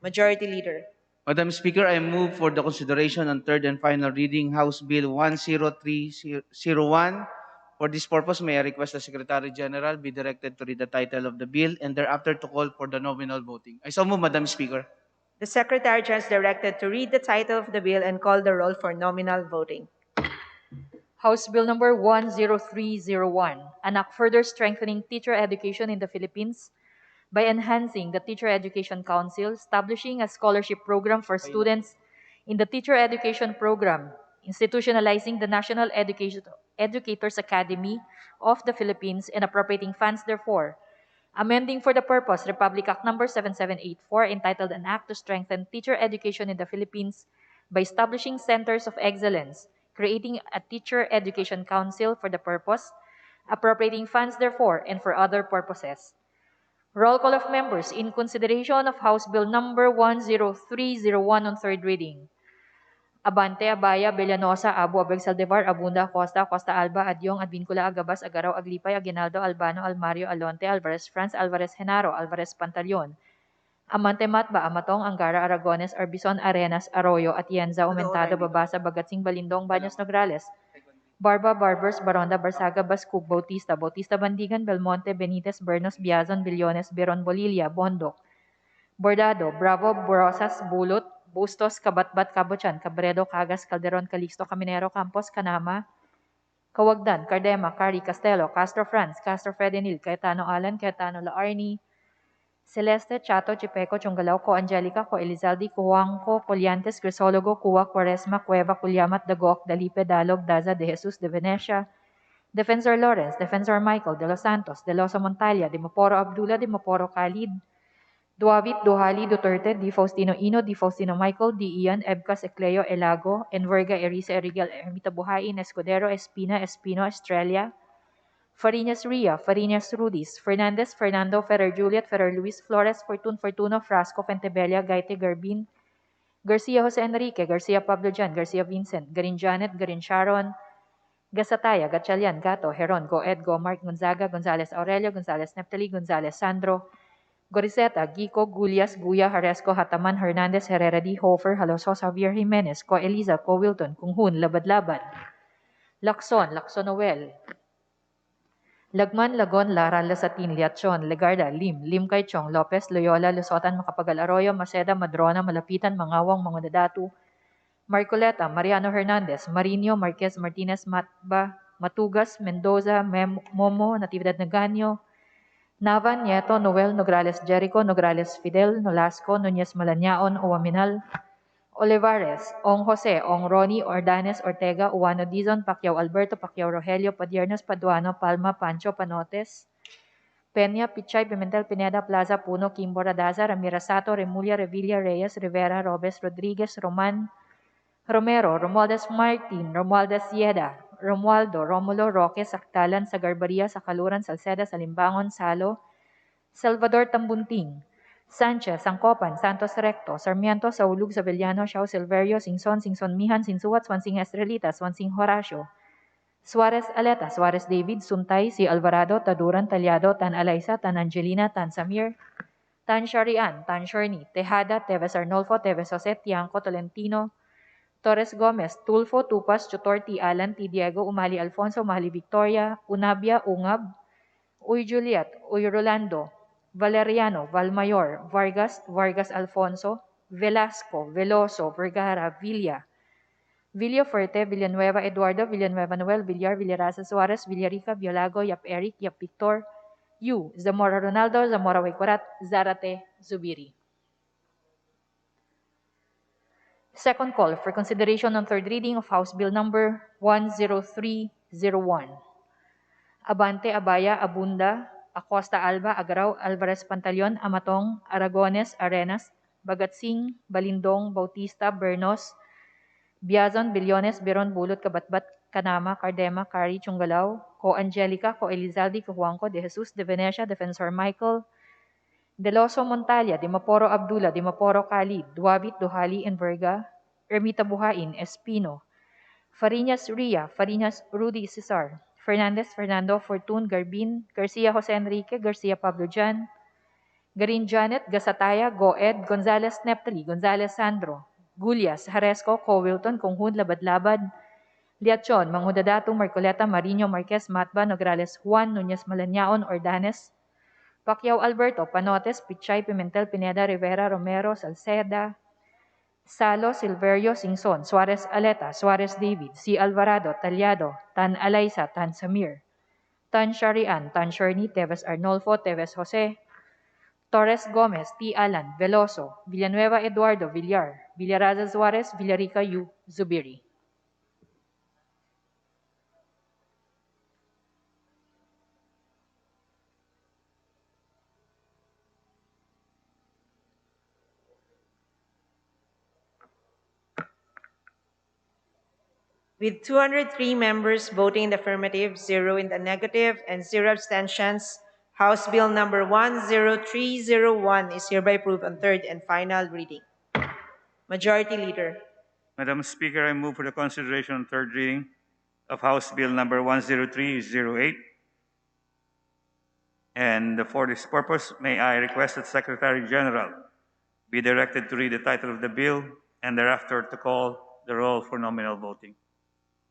Majority Leader. Madam Speaker, I move for the consideration on third and final reading House Bill 10301. For this purpose, may I request the Secretary General be directed to read the title of the bill and thereafter to call for the nominal voting. I so move, Madam Speaker. The Secretary General is directed to read the title of the bill and call the roll for nominal voting. House Bill number 10301, an act further strengthening teacher education in the Philippines by enhancing the Teacher Education Council, establishing a scholarship program for students in the Teacher Education Program, institutionalizing the National Educators Academy of the Philippines, and appropriating funds therefore, amending for the purpose Republic Act number 7784 entitled An Act to Strengthen Teacher Education in the Philippines by establishing centers of excellence, creating a Teacher Education Council for the purpose, appropriating funds therefore, and for other purposes. Roll call of members in consideration of House Bill number 10301 on third reading. Abante, Abaya, Villanosa, Abu, Abeg, Saldivar, Abunda, Acosta, Acosta Alba, Adyong, Advincula, Agabas, Agaraw, Aglipay, Aguinaldo, Albano, Almario, Alonte, Alvarez France, Alvarez Genaro, Alvarez Pantaleon, Amante Matba, Amatong, Angara, Aragones, Arbison, Arenas, Arroyo, Atienza, Aumentado, Babasa, Bagatsing, Balindong, Baños, Nograles, Barba, Barbers, Baronda, Barsaga, Bascug, Bautista, Bautista, Bandigan, Belmonte, Benitez, Bernos, Biazon, Billones, Beron, Bolilla, Bondok, Bordado, Bravo, Borosas, Bulot, Bustos, Kabatbat, Kabochan, Cabredo, Cagas, Calderon, Calixto, Caminero, Campos, Canama, Kawagdan, Cardema, Cari, Castelo, Castro France, Castro Fredenil, Cayetano Alan, Cayetano Laarni, Celeste, Chato, Chipeco, Chungalao, Co Angelica, Co Elizalde, Cuangco, Poliantes, Crisologo, Cua, Quaresma, Cueva, Culyamat, Dagok, Dalipe, Dalog, Daza, De Jesus, De Venecia, Defensor Lawrence, Defensor Michael, De Los Santos, De Losa Montalia, De Maporo Abdullah, De Maporo Khalid, Duavit, Duhali, Duterte, Di Faustino Ino, Di Faustino Michael, Di Ian, Ebcas, Ecleo, Elago, Enverga, Erisa, Erigel, Ermita Buhain, Escudero, Espina, Espino, Estrella, Farinas Ria, Farinas Rudis, Fernandez, Fernando, Ferrer Juliet, Ferrer Luis, Flores, Fortun, Fortuno, Frasco, Fentebella, Gaite, Garbin, Garcia Jose Enrique, Garcia Pablo Jan, Garcia Vincent, Garin Janet, Garin Sharon, Gasataya, Gatchalian, Gato, Heron, Goed, Gomark, Gonzaga, Gonzales Aurelio, Gonzales Neptali, Gonzales Sandro, Gorizeta, Gico, Gulias, Guya, Haresco, Hataman, Hernandez, Herrera D. Hofer, Haloso, Javier Jimenez, Co Eliza, Co Wilton, Kunghun, Labad-Labad, Lacson, Lacson Noel, Lagman, Lagon, Lara, Lasatin, Liacion, Legarda, Lim Kay Chong, Lopez, Loyola, Lusotan, Macapagal Arroyo, Maceda, Madrona, Malapitan, Mangawang, Mangunadatu, Marcoleta, Mariano Hernandez, Marino, Marquez, Martinez, Matba, Matugas, Mendoza, Momo, Natividad Naganyo, Navan, Nieto, Noel, Nograles, Jericho, Nograles, Fidel, Nolasco, Nunez, Malanaon, Owaminal, Olivares, Ong Jose, Ong Ronnie, Ordanes, Ortega, Uwano Dizon, Pacquiao Alberto, Pacquiao Rogelio, Padiernas, Paduano, Palma, Pancho, Panotes, Peña, Pichay, Pimentel, Pineda, Plaza, Puno, Kimbo, Radaza, Ramirez Sato, Remulla, Revilla, Reyes, Rivera, Robes, Rodriguez, Roman, Romero, Romualdez Martin, Romualdez Yeda, Romualdo, Romulo, Roque, Saktalan, Sagarbaria, Sakaluran, Salceda, Salimbangon, Salo, Salvador Tambunting, Sanchez, Sangcopan, Santos Recto, Sarmiento, Saulug, Sabellano, Xiao Silverio, Singson Mihan, Sinsuat, Swansing Estrelita, Swansing Horacio, Suarez Aleta, Suarez David, Suntay, si Alvarado, Taduran, Talyado, Tan Alaysa, Tan Angelina, Tan Samir, Tan Sharian, Tan Shorny, Tejada, Teves Arnolfo, Teves Jose, Tiangco, Tolentino, Torres Gomez, Tulfo, Tupas, Chutor, T. Alan, T. Diego, Umali Alfonso, Umali Victoria, Unabia, Ungab, Uy Juliet, Uy Rolando, Valeriano, Valmayor, Vargas, Vargas Alfonso, Velasco, Veloso, Vergara, Villafuerte, Villanueva Eduardo, Villanueva Noel, Villar, Villaraza Suarez, Villarica, Violago, Yap Eric, Yap Victor, Zamora Ronaldo, Zamora Waycorat, Zarate, Zubiri. Second call for consideration on third reading of House Bill number 10301. Abante, Abaya, Abunda, Acosta Alba, Agaraw, Alvarez Pantaleon, Amatong, Aragones, Arenas, Bagatsing, Balindong, Bautista, Bernos, Biazon, Bilyones, Biron, Bulot, Kabatbat, Kanama, Cardema, Cari, Chungalaw, Ko Angelica, Ko Elizalde, Ko Juanco, De Jesus, De Venecia, Defensor Michael, Deloso Montalia, Dimaporo Abdullah, Dimaporo Khalid, Duabit, Duhali, Enverga, Ermita Buhain, Espino, Fariñas Ria, Fariñas Rudy Cesar, Fernandez Fernando, Fortun Garbin, Garcia Jose Enrique, Garcia Pablo Jan, Garin Janet, Gasataya, Goed, Gonzales Neptali, Gonzales Sandro, Gulyas, Haresco, Cowilton, Konghun, Labad-Labad, Liachon, Manghudadato, Marcoleta, Marino, Marquez, Matba, Nograles, Juan, Nunez Malanaon, Ordanes, Pacquiao Alberto, Panotes, Pichay, Pimentel, Pineda, Rivera, Romero, Salceda, Salo, Silverio, Singson, Suarez Aleta, Suarez David, C. Alvarado, Talyado, Tan Alaysa, Tan Samir, Tan Sharian, Tan Shorny, Teves Arnolfo, Teves Jose, Torres Gomez, T. Alan, Veloso, Villanueva Eduardo, Villar, Villaraza Suarez, Villarica U. Zubiri. With 203 members voting in the affirmative, 0 in the negative, and 0 abstentions, House Bill number 10301 is hereby approved on third and final reading. Majority Leader. Madam Speaker, I move for the consideration on third reading of House Bill number 10308. And for this purpose, may I request that Secretary General be directed to read the title of the bill and thereafter to call the roll for nominal voting.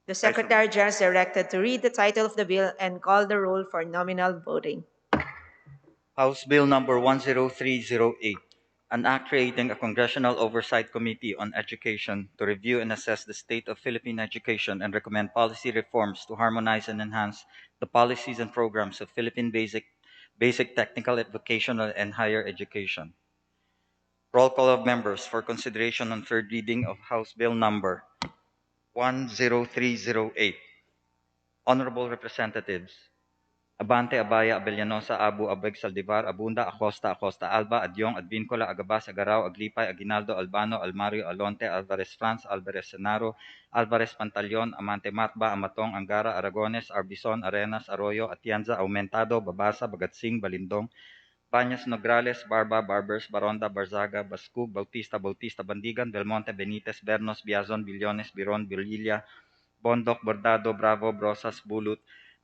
The Secretary General is directed to read the title of the bill and call the roll for nominal voting. House Bill number 10308, an act creating a Congressional Oversight Committee on Education to review and assess the state of Philippine education and recommend policy reforms to harmonize and enhance the policies and programs of Philippine basic technical, vocational, and higher education. Roll call of members for consideration on third reading of House Bill number 10308. Honorable Representatives, Abante, Abaya, Abellanosa, Abu, Abeg, Saldivar, Abunda, Acosta Alba, Adyong, Advincula, Agabas, Agaraw, Aglipay, Aguinaldo, Albano, Almario, Alonte, Alvarez France, Alvarez Senaro, Alvarez Pantaleon, Amante Matba, Amatong, Angara, Aragones, Arbison, Arenas, Arroyo, Atienza, Aumentado, Babasa, Bagatsing, Balindong, Bañas Nograles, Barba, Barbers, Baronda, Barzaga, Bascu, Bautista, Bandigan, Belmonte, Benitez, Bernos, Biazon, Billones, Biron, Bililla, Bondok, Bordado, Bravo, Brosas, Bulut,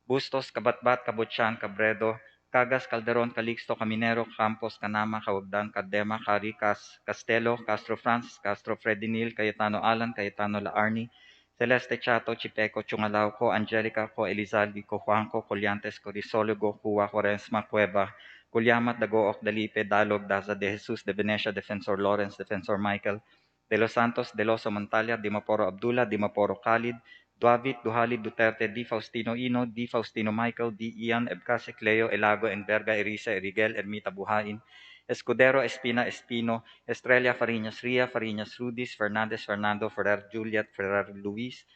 Bustos, Kabatbat, Kabutyan, Cabredo, Cagas, Calderon, Calixto, Caminero, Campos, Canama, Caugdan, Cadema, Cari, Castelo, Castro France, Castro Fredinil, Cayetano Alan, Cayetano Laarni, Celeste Chato, Chipeco, Chungalao, Angelica, Elizalde, Juanco, Colliantes, Risologo, Cuba, Quaresma, Cueva, Culyamat, Dagook, Dalipe, Dalog, Daza de Jesus, de Venecia, Defensor Lawrence, Defensor Michael, De Los Santos, De Loso Montalia, Dimaporo Abdullah, Dimaporo Khalid, Duavit, Duhalid, Duterte, Di Faustino Ino, Di Faustino Michael, Di Ian, Ebcase, Cleo, Elago, Enverga, Erisa, Erigel, Ermita Buhain, Escudero, Espina, Espino, Estrella, Fariñas Ria, Fariñas Rudis, Fernandez, Fernando, Ferrer, Juliet, Ferrer, Luis,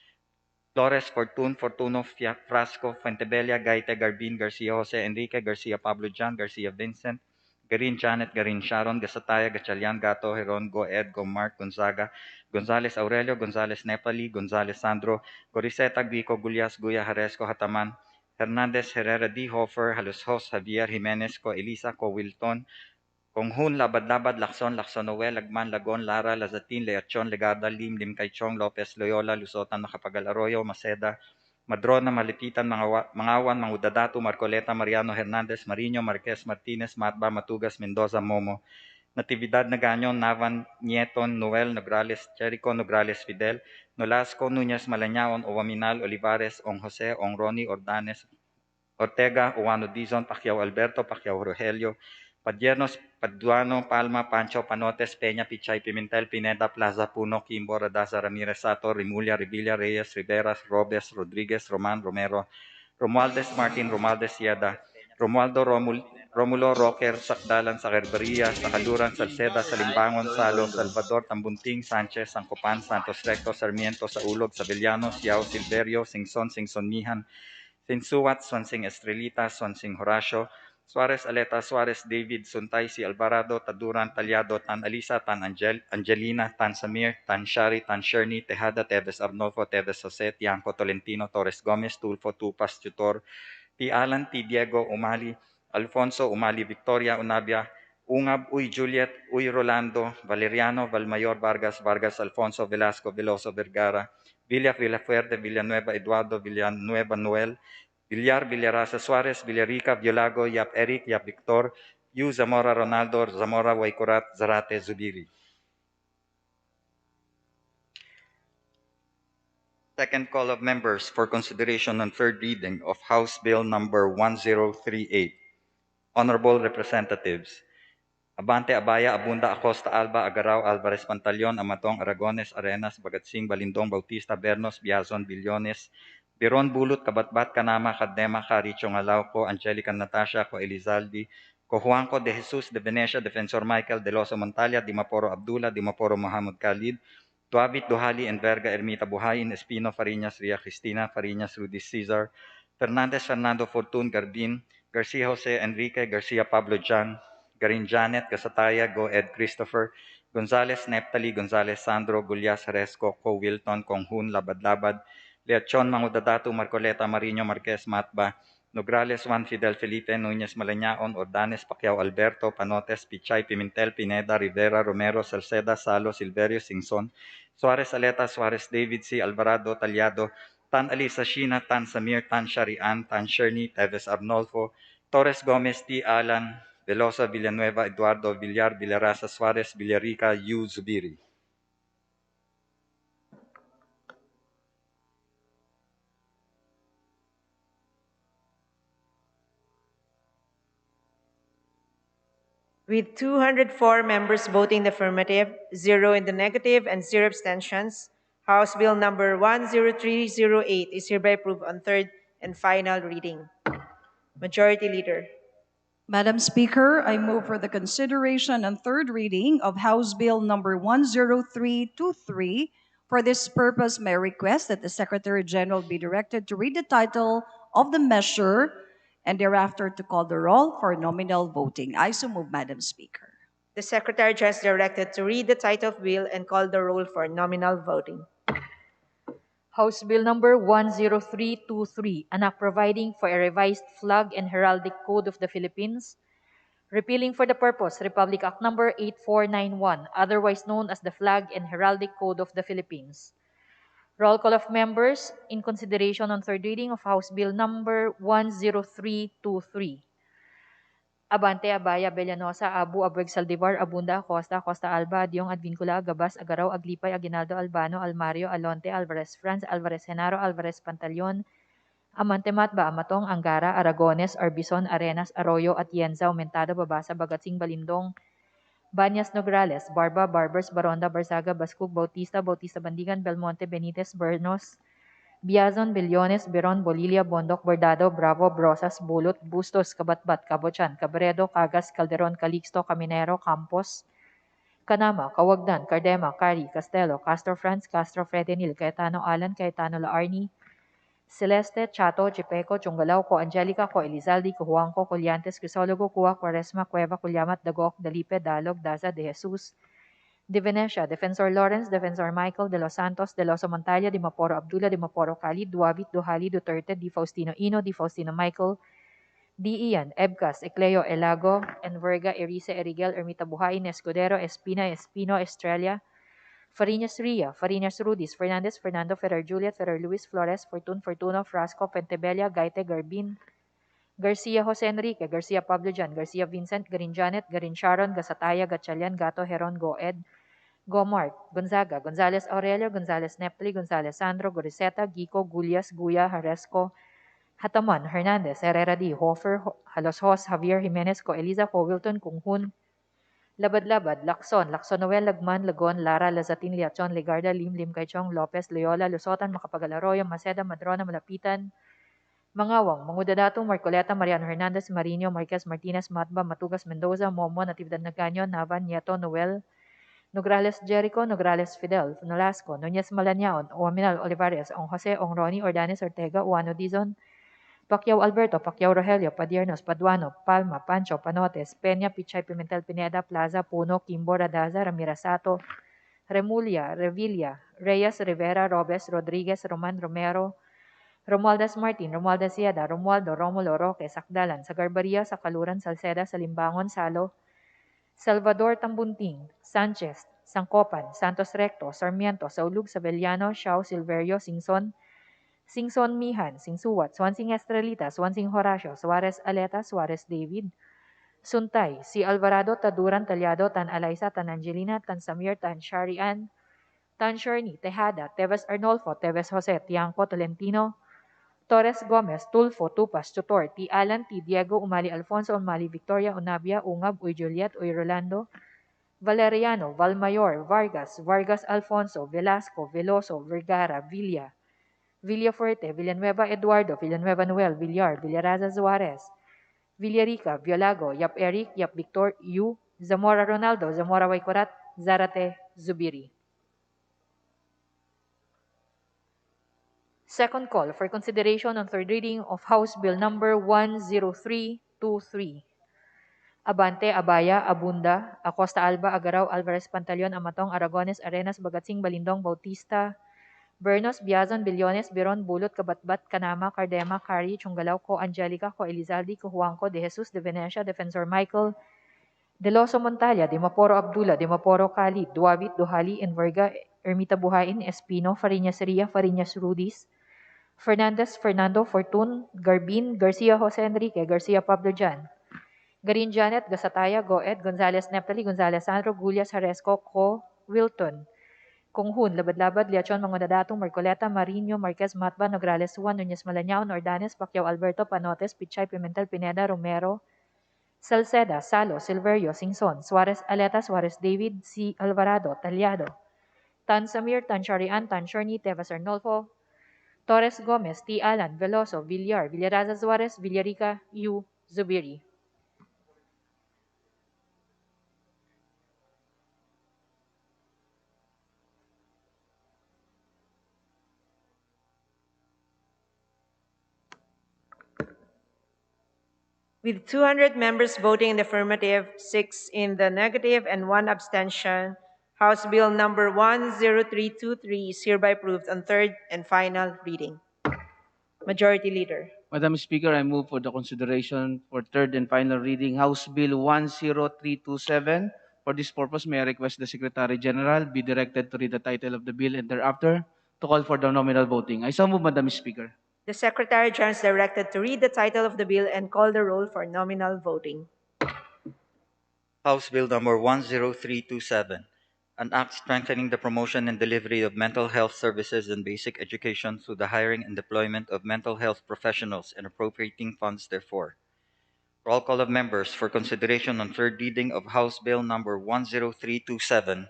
Flores, Fortun, Fortuno, Frasco, Fuentebella, Gaite, Garbin, Garcia Jose, Enrique, Garcia Pablo John, Garcia Vincent, Garin Janet, Garin Sharon, Gasataya, Gatchalian, Gato, Heron, Go Ed, Go Mark, Gonzaga, Gonzales Aurelio, Gonzales Nepali, Gonzales Sandro, Coriseta, Guico, Gulyas, Guya, Haresco, Hataman, Hernandez, Herrera D. Hofer, Halushos, Javier, Jimenez, Co Elisa, Co Wilton, Konghun, Labad-Labad, Lacson, Lacson Noel, Lagman, Lagon, Lara, Lazatin, Leachon, Legarda, Lim Kaichong, Lopez, Loyola, Lusotan, Makapagal Arroyo, Maceda, Madrona, Malipitan, Mangawan, Mangudadato, Marcoleta, Mariano Hernandez, Marino, Marquez, Martinez, Matba, Matugas, Mendoza, Momo, Natividad Naganyon, Navan, Nieton, Noel, Nograles, Jericho, Nograles, Fidel, Nolasco, Nunez, Malañaon, Owaminal, Olivares, Ong Jose, Ong Ronnie, Ordanes, Ortega, Uwano Dizon, Pacquiao Alberto, Pacquiao Rogelio, Padiernos, Paduano, Palma, Pancho, Panotes, Peña, Pichay, Pimentel, Pineda, Plaza, Puno, Kimbo, Radaza, Ramirez, Sato, Rimulya, Revilla, Reyes, Riveras, Robes, Rodriguez, Roman, Romero, Romualdez, Martin, Romualdez, Sieda, Romualdo, Romulo, Rocker, Sakdalan, Sagerberia, Sakaluran, Salceda, Salimbangon, Salo, Salvador, Tambunting, Sanchez, Sangcopan, Santos Recto, Sarmiento, Saulog, Sabellanos, Yao, Silverio, Singson Mihan, Sinsuwat, Swansing Estrelita, Swansing Horacio, Suarez Aleta, Suarez David, Suntay, si Alvarado, Taduran, Talyado, Tan Alisa, Tan Angelina, Tan Samir, Tan Shari, Tan Sherny, Tejada, Teves Arnolfo, Teves Jose, Tianco Tolentino, Torres Gomez, Tulfo, Tupas, Tutor, T. Alan, T. Diego, Umali, Alfonso, Umali, Victoria, Unabia, Ungab, Uy Juliet, Uy Rolando, Valeriano, Valmayor, Vargas, Vargas, Alfonso, Velasco, Veloso, Vergara, Villafuerte, Villanueva, Eduardo, Villanueva, Noel, Villar, Villarasa, Suarez, Villarica, Violago, Yap Eric, Yap Victor, Yu Zamora, Ronaldo, Zamora, Waikurat, Zarate, Zubiri. Second call of members for consideration on third reading of House Bill number 1038. Honorable Representatives, Abante Abaya, Abunda, Acosta, Alba, Agaraw, Alvarez Pantaleon, Amatong, Aragones, Arenas, Bagatsing, Balindong, Bautista, Bernos, Biazon, Billones, Biron, Bulut, Kabatbat, Kanama, Kadema, Caricho, Alauco, Angelica, Natasha, Co Elizaldi, Co Juanco, De Jesus, De Venecia, Defensor Michael, De Loso Montalia, Dimaporo Abdullah, Dimaporo Muhammad Khalid, Tuabit, Duhali, Enverga, Ermita Buhayin, Espino, Fariñas, Ria Cristina, Fariñas, Rudy Cesar, Fernandez, Fernando Fortun, Garbin, Garcia Jose, Enrique, Garcia Pablo Jan, Garin Janet, Gasataya, Go Ed Christopher, Gonzales Neptali, Gonzales Sandro, Gulyas Resco, Co Wilton, Konghun, Labad-Labad, Leachon, Mangudadato, Marcoleta, Marino, Marquez, Matba, Nograles, Juan Fidel Felipe, Núñez Malañaon, Ordanes, Pacquiao Alberto, Panotes, Pichay, Pimentel, Pineda, Rivera, Romero, Salceda, Salo, Silverio, Singson, Suarez Aleta, Suarez David C. Alvarado, Talyado, Tan Alisa Shina, Tan Samir, Tan Sharian, Tan Sherny, Teves Arnolfo, Torres Gomez, T. Alan, Velosa, Villanueva, Eduardo, Villar, Villarasa, Suarez, Villarica, Yu, Zubiri. With 204 members voting the affirmative, 0 in the negative, and 0 abstentions, House Bill number 10308 is hereby approved on third and final reading. Majority Leader. Madam Speaker, I move for the consideration and third reading of House Bill number 10323. For this purpose, may I request that the Secretary General be directed to read the title of the measure and thereafter to call the roll for nominal voting. I so move, Madam Speaker. The Secretary just directed to read the title of bill and call the roll for nominal voting. House Bill number 10323, an act providing for a revised flag and heraldic code of the Philippines, repealing for the purpose Republic Act number 8491, otherwise known as the Flag and Heraldic Code of the Philippines. Roll call of members in consideration on third reading of House Bill number 10323. Abante, Abaya, Bellanosa, Abu, Abweg, Saldivar, Abunda, Acosta, Costa Alba, Adyong, Advincula, Agabas, Agaraw, Aglipay, Aguinaldo, Albano, Almario, Alonte, Alvarez Franz, Alvarez Genaro, Alvarez Pantaleon, Amante Matba, Amatong, Angara, Aragones, Arbison, Arenas, Arroyo, Atienza, Aumentado, Babasa, Bagatsing, Balindong, Banyas Nograles, Barba, Barbers, Baronda, Barsaga, Bascug, Bautista, Bautista Bandigan, Belmonte, Benitez, Bernos, Biazon, Bilyones, Beron, Bolilia, Bondok, Bordado, Bravo, Brosas, Bulot, Bustos, Kabatbat, Kabochan, Cabredo, Cagas, Calderon, Calixto, Caminero, Campos, Canama, Kawagdan, Cardema, Cari, Castelo, Castro Franz, Castro Fredenil, Cayetano Alan, Cayetano Laarni, Celeste, Chato, Chipeco, Chungalao, Ko Angelica, Ko Elizalde, Ko Juanco, Colyantes, Crisologo, Cuac, Quaresma, Cueva, Culyamat, Dagok, Dalipe, Dalog, Daza, De Jesus, De Venecia, Defensor Lawrence, Defensor Michael, De Los Santos, De Los Montalia, Di Maporo Abdullah, Di Maporo Khalid, Duabit, Duhali, Duterte, Di Faustino Ino, Di Faustino Michael, Di Ian, Ebcas, Ecleo, Elago, Enverga, Erice, Erigel, Ermita Buhain, Escudero, Espina, Espino, Estrella, Fariñas Ria, Fariñas Rudis, Fernandez, Fernando, Ferrer Juliet, Ferrer Luis, Flores, Fortun, Fortuno, Frasco, Pentebella, Gaite, Garbin, Garcia Jose Enrique, Garcia Pablo Jan, Garcia Vincent, Garin Janet, Garin Sharon, Gasataya, Gatchalian, Gato, Heron, Goed, Gomart, Gonzaga, Gonzales Aurelio, Gonzales Nepli, Gonzales Sandro, Goriseta, Gico, Gulias, Guya, Haresco, Hataman, Hernandez, Herrera D, Hofer, Haloshos, Javier Jimenez, Coeliza, Wilton, Kunghun, Labad-Labad, Lacson, Lacson Noel, Lagman, Lagon, Lara, Lazatin, Liachon, Legarda, Lim, Lim Kaichong, Lopez, Loyola, Lusotan, Macapagal Arroyo, Maceda, Madrona, Malapitan, Mangawang, Mangudadato, Marcoleta, Mariano Hernandez, Marino, Marquez, Martinez, Matba, Matugas, Mendoza, Momo, Natividad Nagaño, Navan, Nieto, Noel, Nograles Jericho, Nograles Fidel, Nolasco, Nunez Malanaon, Oaminal Olivares, Ong Jose, Ong Ronnie, Ordanes Ortega, Uano Dizon, Pacquiao Alberto, Pacquiao Rogelio, Padiernos, Paduano, Palma, Pancho, Panotes, Peña, Pichay, Pimentel, Pineda, Plaza, Puno, Kimbo, Radaza, Ramirasato, Remulla, Revilla, Reyes, Rivera, Robes, Rodriguez, Roman Romero, Romualdez Martin, Romualdez Sieda, Romualdo, Romulo, Roque, Sakdalan, Sagarbaria, Sakaluran, Salceda, Salimbangon, Salo, Salvador Tambunting, Sanchez, Sangkopan, Santos Recto, Sarmiento, Saulug, Sabellano, Xiao, Silverio, Singson, Singson Mihan, Singsuwat, Swansing Estrelita, Swansing Horacio, Suarez Aleta, Suarez David, Suntay, si Alvarado, Taduran, Talyado, Tan Alaysa, Tan Angelina, Tan Samir, Tan Sharian, Tan Shirney, Tejada, Teves Arnolfo, Teves Jose, Tiangco, Tolentino, Torres Gomez, Tulfo, Tupas, Tutor, T. Alan, T. Diego, Umali Alfonso, Umali Victoria, Unabia, Ungab, Uy Juliet, Uy Rolando, Valeriano, Valmayor, Vargas, Vargas Alfonso, Velasco, Veloso, Vergara, Villa, Villafuerte, Villanueva Eduardo, Villanueva Noel, Villar, Villaraza Suarez, Villarica, Violago, Yap Eric, Yap Victor, Yu, Zamora Ronaldo, Zamora Waikorat, Zarate, Zubiri. Second call for consideration on third reading of House Bill number 10323. Abante, Abaya, Abunda, Acosta Alba, Agaraw, Alvarez Pantaleon, Amatong, Aragones, Arenas, Bagatsing, Balindong, Bautista, Bernos, Biazon, Bilyones, Biron, Bulot, Kabatbat, Kanama, Cardema, Cari, Chungalao, Ko Angelica, Ko Elizalde, Ko Juanco, De Jesus, De Venecia, Defensor Michael, De Loso Montalia, De Maporo Abdullah, De Maporo Khalid, Duabit, Duhali, Enverga, Ermita Buhain, Espino, Fariñas Ria, Fariñas Rudis, Fernandez, Fernando, Fortun, Garbin, Garcia Jose Enrique, Garcia Pablo Jan, Garin Janet, Gasataya, Goed, Gonzales Neptali, Gonzales Sandro, Gulias, Haresco, Ko, Wilton, Kunghun, Labad-Labad, Liachon, Mangunadatong, Marcoleta, Marino, Marquez, Matba, Nograles, Juan, Nunez Malanyao, Ordanes, Pacquiao Alberto, Panotes, Pichay, Pimentel, Pineda, Romero, Salceda, Salo, Silverio, Singson, Suarez Aleta, Suarez David, C. Alvarado, Talyado, Tan Samir, Tan Sharian, Tan Shorny, Tevas Arnolfo, Torres Gomez, T. Alan, Veloso, Villar, Villaraza Suarez, Villarica, U. Zubiri. With 200 members voting in the affirmative, 6 in the negative, and 1 abstention, House Bill number 10323 is hereby approved on third and final reading. Majority Leader. Madam Speaker, I move for the consideration for third and final reading House Bill 10327. For this purpose, may I request the Secretary General be directed to read the title of the bill and thereafter to call for the nominal voting. I so move, Madam Speaker. The Secretary General is directed to read the title of the bill and call the roll for nominal voting. House Bill number 10327, an act strengthening the promotion and delivery of mental health services and basic education through the hiring and deployment of mental health professionals and appropriating funds therefor. Roll call of members for consideration on third reading of House Bill number 10327.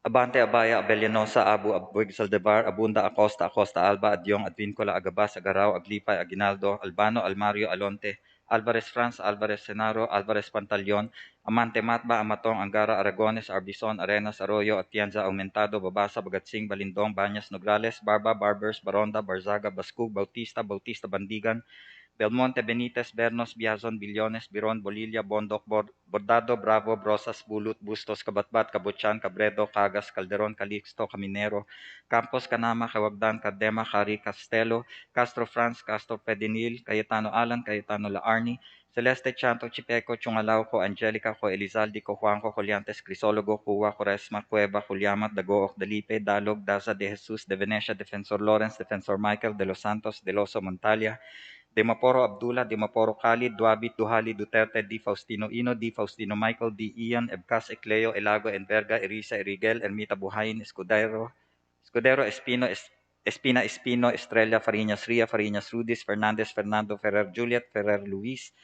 Abante Abaya Abellanosa Abu Abweg Saldivar Abunda Acosta Acosta Alba Adyong Advincula Agabas Agaraw Aglipay Aguinaldo Albano Almario Alonte Alvarez France Alvarez Senaro Alvarez Pantaleon Amante Matba Amatong Angara Aragones Arbison Arenas Arroyo Atienza Aumentado Babasa Bagatsing Balindong Banyas Nograles Barba Barbers Baronda Barzaga Bascug Bautista Bautista Bandigan Belmonte Benitez, Bernos, Biazon, Billones, Biron, Bolilla, Bondok, Bordado, Bravo, Brosas, Bulut, Bustos, Kabatbat, Kabutsan, Cabredo, Cagas, Calderon, Calixto, Caminero, Campos, Canama, Cawagdan, Cardema, Cari, Castelo, Castro France, Castro Pedinil, Cayetano Alan, Cayetano Laarni, Celeste Chanto, Chipeco, Chungalao ko, Angelica ko, Elizalde ko, Juanco, Coliantes, Crisologo, Cuwa, Coresma, Cueva, Culiamat, Dagook, Dalipe, Dalog, Daza, De Jesus, De Venecia, Defensor Lawrence, Defensor Michael, De Los Santos, De Loso, Montalia, Demaporo Abdullah, Demaporo Khalid, Duabit Duhali Duterte, Di Faustino Ino, Di Faustino Michael, Di Ian, Ebcas Ecleo, Elago, Enverga, Erisa, Erigel, Ermita Buhayin, Escudero Espino, Espina Espino, Estrella, Fariñas Ria, Fariñas Rudis, Fernandez, Fernando Ferrer Juliet, Ferrer Luis,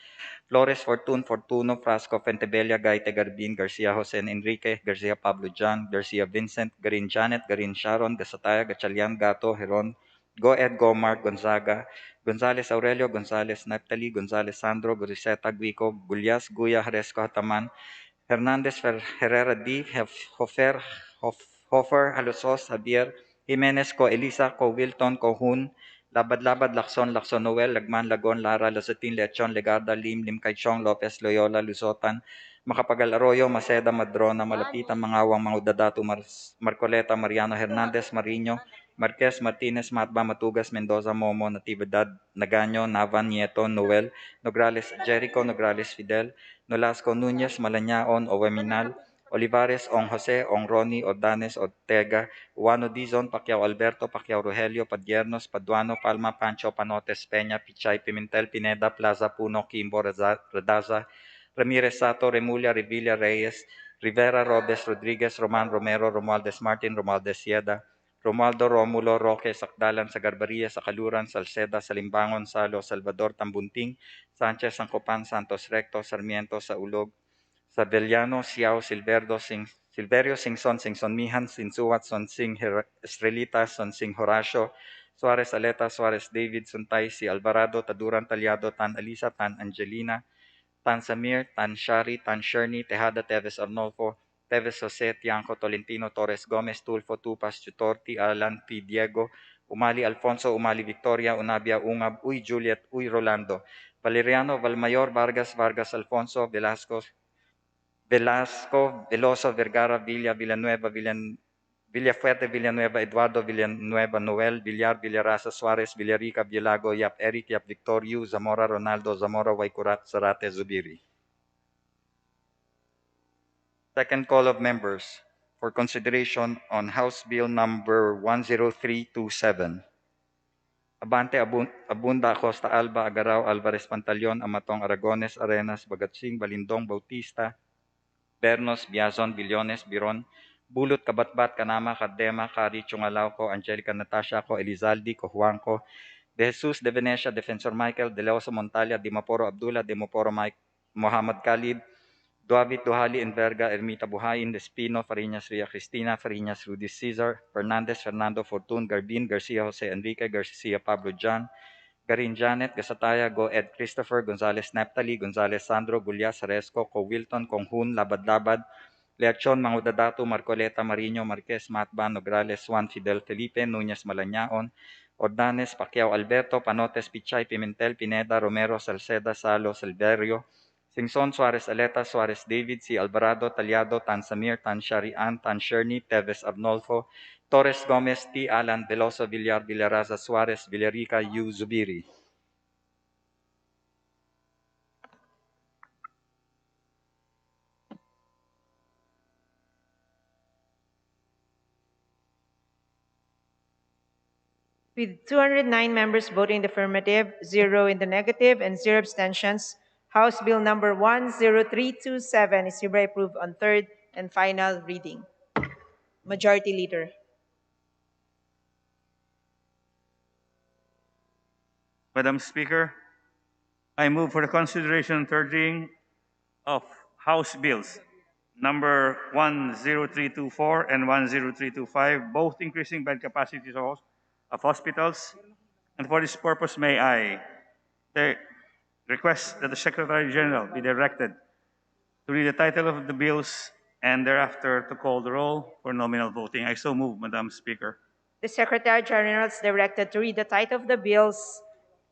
Flores Fortun, Fortuno, Frasco, Fentebella, Gaite Garbin, Garcia Jose Enrique, Garcia Pablo John, Garcia Vincent, Garin Janet, Garin Sharon, Gasataya, Gachalian, Gato, Heron, Goed, Gomar, Gonzaga, Gonzales Aurelio, Gonzales Neptali, Gonzales Sandro, Griseta Guico, Gulyas, Guya, Haresco Hataman, Hernandez Herrera D, Hofer, Hofer, Halosos, Javier, Jimenez ko, Elisa ko, Wilton ko, Hun, Labad-Labad, Lacson, Lacson Noel, Lagman, Lagon, Lara, Lazatin, Lechon, Legarda, Lim Kaichong, Lopez, Loyola, Lusotan, Makapagal Arroyo, Maceda, Madrona, Malapitan, Mangawang, Mangudadato, Marcoleta, Mariano Hernandez, Marino, Marquez, Martinez, Matba, Matugas, Mendoza, Momo, Natividad, Nagaño, Navan, Nieto, Noel, Nograles, Jericho, Nograles, Fidel, Nolasco, Nunez, Malañaon, Oweminal, Olivares, Ong Jose, Ong Ronnie, Ordanes, Ortega, Juano Dizon, Pacquiao Alberto, Pacquiao Rogelio, Padiernos, Paduano, Palma, Pancho, Panotes, Peña, Pichay, Pimentel, Pineda, Plaza, Puno, Kimbo, Radaza, Ramirez Sato, Remulla, Revilla, Reyes, Rivera, Robes, Rodriguez, Roman Romero, Romualdez Martin, Romualdez Sieda, Romualdo Romulo, Roque, Sakdalan, Sagarbaria, Sakaluran, Salceda, Salimbangon, Salo, Salvador, Tambunting, Sanchez, Sancopan, Santos Recto, Sarmiento, Saulog, Sabeliano, Siao, Silverio, Singson, Singson Mihan, Sinsuat, Sonsing Estrelita, Sonsing Horacio, Suarez Aleta, Suarez David, Suntay, si Alvarado, Taduran Talyado, Tan Alisa, Tan Angelina, Tan Samir, Tan Shari, Tan Sherny, Tejada, Teves Arnolfo, Teves Jose, Tianco, Tolentino, Torres Gomez, Tulfo, Tupas, Chutorti, Alan, P. Diego, Umali Alfonso, Umali Victoria, Unabia, Ungab, Uy Juliet, Uy Rolando, Valeriano, Valmayor, Vargas, Vargas Alfonso, Velasco, Veloso, Vergara, Villa, Villanueva, Villafuerte, Villanueva, Eduardo, Villanueva, Noel, Villar, Villarasa, Suarez, Villarica, Villago, Yap Eric, Yap Victorio, Zamora, Ronaldo, Zamora, Waikurat, Zarate, Zubiri. Second call of members for consideration on House Bill number 10327. Abante Abunda Acosta Alba Agaraw Alvarez Pantaleon Amatong Aragones Arenas Bagatsing Balindong Bautista Bernos, Biazon, Billones, Biron, Bulot, Kabatbat, Kanama, Cardema, Cari, Chungalaw ko, Angelica Natasha ko, Elizalde ko, Juan ko, De Jesus, De Venecia, Defensor Michael, De Leoso Montalia, Dimaporo Abdullah, Dimaporo Mike, Muhammad Khalid, Duavit Duhali, Enverga, Ermita Buhayin, Despino, Fariñas Ria Cristina, Fariñas Rudis Cesar, Fernandez, Fernando Fortun, Garbin, Garcia Jose Enrique, Garcia Pablo John, Garin Janet, Gasataya, Go Ed Christopher, Gonzales Neptali, Gonzales Sandro, Gulyas, Resco, Ko Wilton, Konghun, Labad-Labad, Leachon, Mangudadato, Marcoleta, Marino, Marquez, Matban, Nograles, Juan Fidel Felipe, Nunez Malañaon, Ordanes, Pacquiao Alberto, Panotes, Pichay, Pimentel, Pineda, Romero, Salceda, Salo, Silverio, Singson, Suarez Aleta, Suarez David, C. Alvarado, Talyado, Tan Samir, Tan Sharian, Tan Sherny, Teves Arnolfo, Torres Gomez, T. Alan, Veloso, Villar, Villaraza, Suarez, Villarica, U. Zubiri. With 209 members voting in the affirmative, 0 in the negative, and 0 abstentions, House Bill number 10327 is hereby approved on third and final reading. Majority Leader. Madam Speaker, I move for the consideration and third reading of House Bills number 10324 and 10325, both increasing bed capacities of hospitals. And for this purpose, may I request that the Secretary General be directed to read the title of the bills and thereafter to call the roll for nominal voting. I so move, Madam Speaker. The Secretary General is directed to read the title of the bills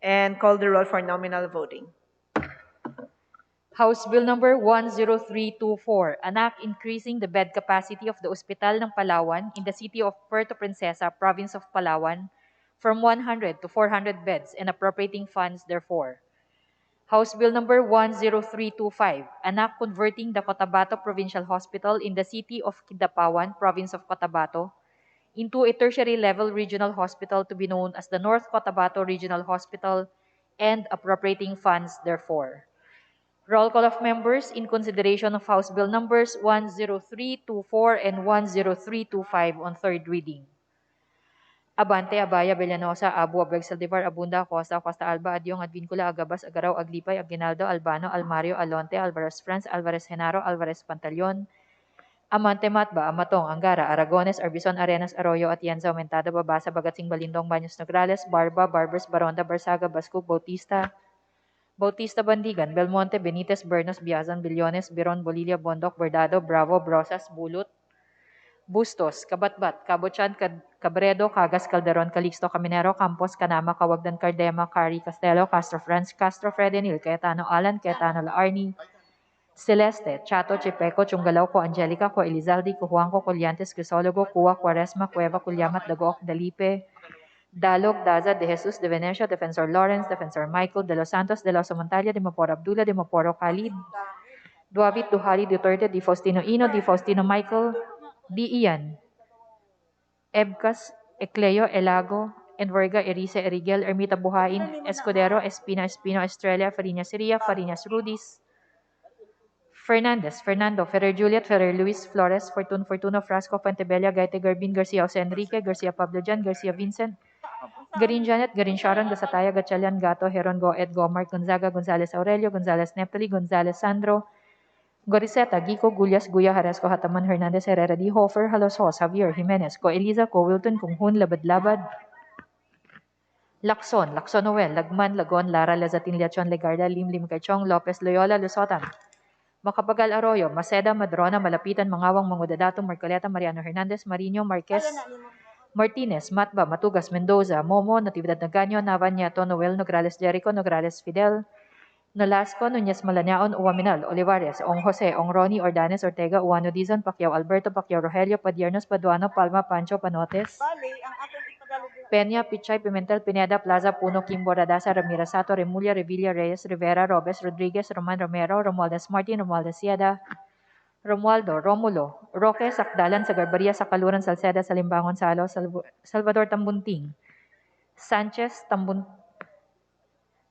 and call the roll for nominal voting. House Bill number 10324, an act increasing the bed capacity of the Ospital ng Palawan in the city of Puerto Princesa, province of Palawan, from 100 to 400 beds and appropriating funds therefore. House Bill number 10325, an act converting the Cotabato Provincial Hospital in the city of Kidapawan, province of Cotabato, into a tertiary level regional hospital to be known as the North Cotabato Regional Hospital and appropriating funds therefore. Roll call of members in consideration of House Bill numbers 10324 and 10325 on third reading. Abante, Abaya, Villanosa, Abu, Abeg, Saldivar, Abunda, Costa, Costa Alba, Adyong, Advincula, Agabas, Agaraw, Aglipay, Aguinaldo, Albano, Almario, Alonte, Alvarez France, Alvarez Genaro, Alvarez Pantaleon, Amante, Matba, Amatong, Angara, Aragones, Arbison, Arenas, Arroyo, Atienza, Aumentada, Babasa, Bagatsing, Balindong, Baños, Nograles, Barba, Barbers, Baronda, Barsaga, Basco, Bautista Bandigan, Belmonte, Benitez, Bernos, Biazan, Billones, Biron, Bolilia, Bondoc, Bordado, Bravo, Brosas, Bulut, Bustos, Kabatbat, Cabochan, Cabredo, Cagas, Calderon, Calixto, Caminero, Campos, Canama, Cawagdan, Cardema, Cari, Castelo, Castro France, Castro Fredenil, Cayetano Alan, Cayetano Laarni, Celeste, Chato, Chipeco, Chungalao, Co Angelica, Co Elizalde, Co Juanco, Colliantes, Crisologo, Cua, Quaresma, Cueva, Culyamat, Dagoc, Dalipe, Dalog, Daza, De Jesus, De Venecia, Defensor Lawrence, Defensor Michael, De Los Santos, De Los Montalia, De Maporo Abdullah, De Maporo Khalid, Duavit, Duhali, Duterte, Di Faustino Ino, Di Faustino Michael, Di Ian, Ebcas, Ecleo, Elago, Enverga, Erice, Erigel, Ermita Buhain, Escudero, Espina, Espino, Estrella, Farinas Siria, Farinas Rudis, Fernandez, Fernando, Ferrer Juliet, Ferrer Luis, Flores, Fortuno, Frasco, Fuentebella, Gaite, Garbin, Garcia, Jose Enrique, Garcia Pablo Jan, Garcia Vincent, Garin Janet, Garin Sharon, Gasataya, Gatchalian, Gato, Heron, Goed, Gomar, Gonzaga, Gonzales Aurelio, Gonzales Neptali, Gonzales Sandro, Goriseta, Gico, Gullas, Guya, Haresco, Hataman, Hernandez, Herrera, D. Hofer, Halosos, Javier, Jimenez, Co Eliza, Co Wilton, Kunghun, Labad-Labad, Lacson, Noel, Lagman, Lagon, Lara, Lazatin, Liachon, Legarda, Lim, Cachong, Lopez, Loyola, Lusotan, Macapagal Arroyo, Maceda, Madrona, Malapitan, Mangawang, Mangudadato, Marcoleta, Mariano Hernandez, Marino, Marquez, Martinez, Matba, Matugas, Mendoza, Momo, Natividad Nagaño, Nava, Nieto, Noel, Nograles, Jericho, Nograles, Fidel, Nolasco, Nunez, Malanaon, Uwaminal, Olivares, Ong Jose, Ong Ronnie, Ordanes, Ortega, Uano Dizon, Pacquiao Alberto, Pacquiao Rogelio, Padiernos, Paduano, Palma, Pancho, Panotes, Peña, Pichay, Pimentel, Pineda, Plaza, Puno, Kimbo, Radasa, Ramirez Sato, Remulla, Revilla, Reyes, Rivera, Robes, Rodriguez, Roman Romero, Romualdez Martin, Romualdez Sieda, Romualdo, Romulo, Roque, Sakdalan, Sagarbaria, Sakaluran, Salceda, Salimbangon, Salo, Salvador Tambunting, Sanchez,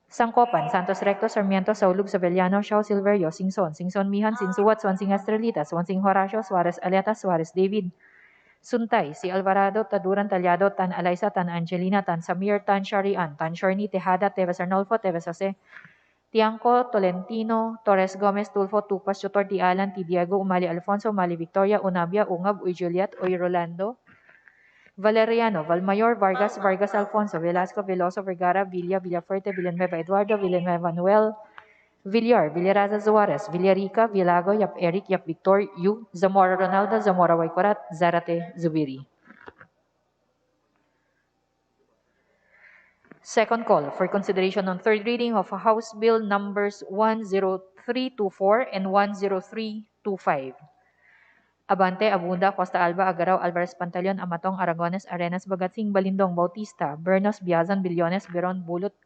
Sangkopan, Santos Recto, Sarmiento, Saulug, Savellano, Shaw, Silverio, Singson Mihan, Sinsuwat, Swansing Estrelita, Swansing Horacio, Suarez Aleta, Suarez David, Suntay, si Alvarado, Taduran, Talyado, Tan Alaysa, Tan Angelina, Tan Samir, Tan Sharian, Tan Shorni, Tejada, Teves Arnolfo, Teves Jose, Tiangco, Tolentino, Torres Gomez, Tulfo, Tupas, Tutor, T. Alan, T. Diego, Umali Alfonso, Umali Victoria, Unabia, Ungab, Uy Juliet, Uy Rolando, Valeriano, Valmayor, Vargas Alfonso, Velasco, Veloso, Vergara, Villa, Villafuerte, Villanueva Eduardo, Villanueva Noel, Villar, Villaraza Suarez, Villarica, Villago, Yap Eric, Yap Victor, Yu, Zamora Ronaldo, Zamora Waikorat, Zarate Zubiri. Second call for consideration on third reading of House Bill numbers 10324 and 10325. Abante, Abunda, Costa Alba, Agaraw, Alvarez Pantaleon, Amatong, Aragones, Arenas, Bagatsing, Balindong, Bautista, Bernos, Biazan, Billones, Biron, Bulot,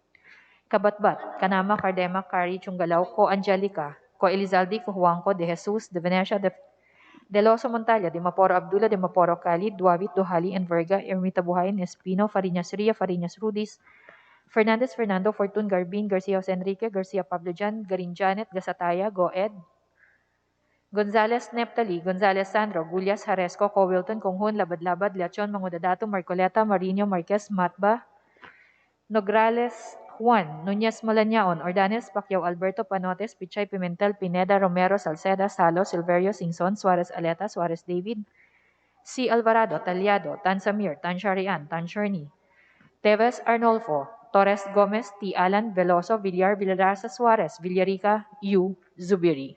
Kabatbat, Kanama, Cardema, Cari, Chungalao, Co Angelica, Co Elizalde, Co Juanco, De Jesus, De Venecia, De Loso Montalia, De Maporo Abdullah, De Maporo Khalid, Duavit, Duhali, Enverga, Ermita Buhayin, Espino, Farinas Ria, Farinas Rudis, Fernandez Fernando, Fortun Garbin, Garcia Jose Enrique, Garcia Pablo Jan, Garin Janet, Gasataya, Goed, Gonzales Neptali, Gonzales Sandro, Gullas Haresco, Cowilton, Conghun, Labad-Labad, Leachon, Mangudadato, Marcoleta, Marino, Marquez, Matba, Nograles Juan, Nunez Malanaon, Ordanes, Pacquiao Alberto, Panotes, Pichay Pimentel, Pineda, Romero, Salceda, Salo, Silverio, Singson, Suarez Aleta, Suarez David, C. Alvarado, Talyado, Tan Samir, Tan Sharian, Tan Sherney, Teves Arnolfo, Torres Gomez, T. Alan, Veloso, Villar, Villarasa Suarez, Villarica, U. Zubiri.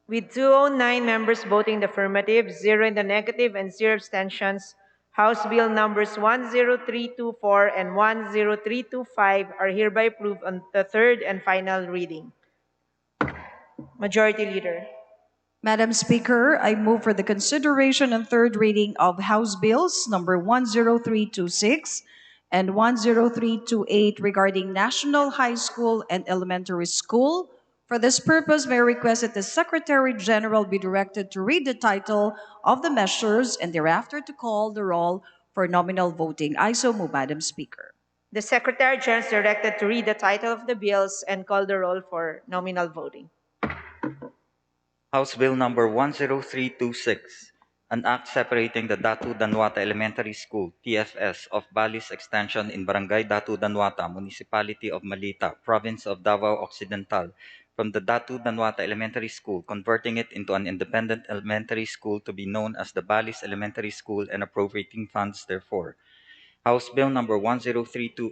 With 209 members voting the affirmative, 0 in the negative, and 0 abstentions, House Bill numbers 10324 and 10325 are hereby approved on the third and final reading. Majority Leader. Madam Speaker, I move for the consideration and third reading of House Bills number 10326 and 10328 regarding National High School and Elementary School. For this purpose, may I request that the Secretary General be directed to read the title of the measures and thereafter to call the roll for nominal voting. I so move, Madam Speaker. The Secretary General is directed to read the title of the bills and call the roll for nominal voting. House Bill number 10326, an act separating the Datu Danwata Elementary School, TFS, of Balis Extension in Barangay Datu Danwata, Municipality of Malita, Province of Davao Occidental, from the Datu Danwata Elementary School, converting it into an independent elementary school to be known as the Balis Elementary School and appropriating funds therefor. House Bill number 10328,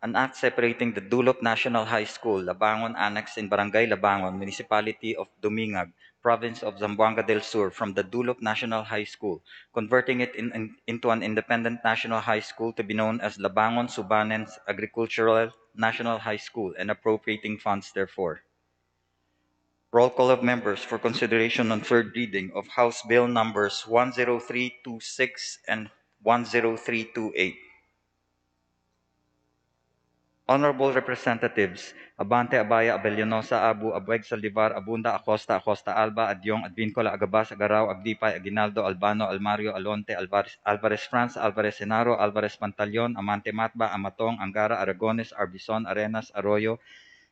an act separating the Dulop National High School, Labangon Annex in Barangay Labangon, Municipality of Dumingag, Province of Zamboanga del Sur, from the Dulop National High School, converting it into an independent national high school to be known as Labangon Subanen's Agricultural National High School and appropriating funds therefor. Roll call of members for consideration on third reading of House Bill numbers 10326 and 10328. Honorable Representatives Abante Abaya Abellanosa Abu Abueg Saldivar Abunda Acosta Acosta Alba Adyong Advincola Agabas Agaraw Agdipay Aguinaldo Albano Almario Alonte Alvarez France Alvarez Senaro Alvarez Pantaleon Amante Matba Amatong Angara Aragones Arbison Arenas Arroyo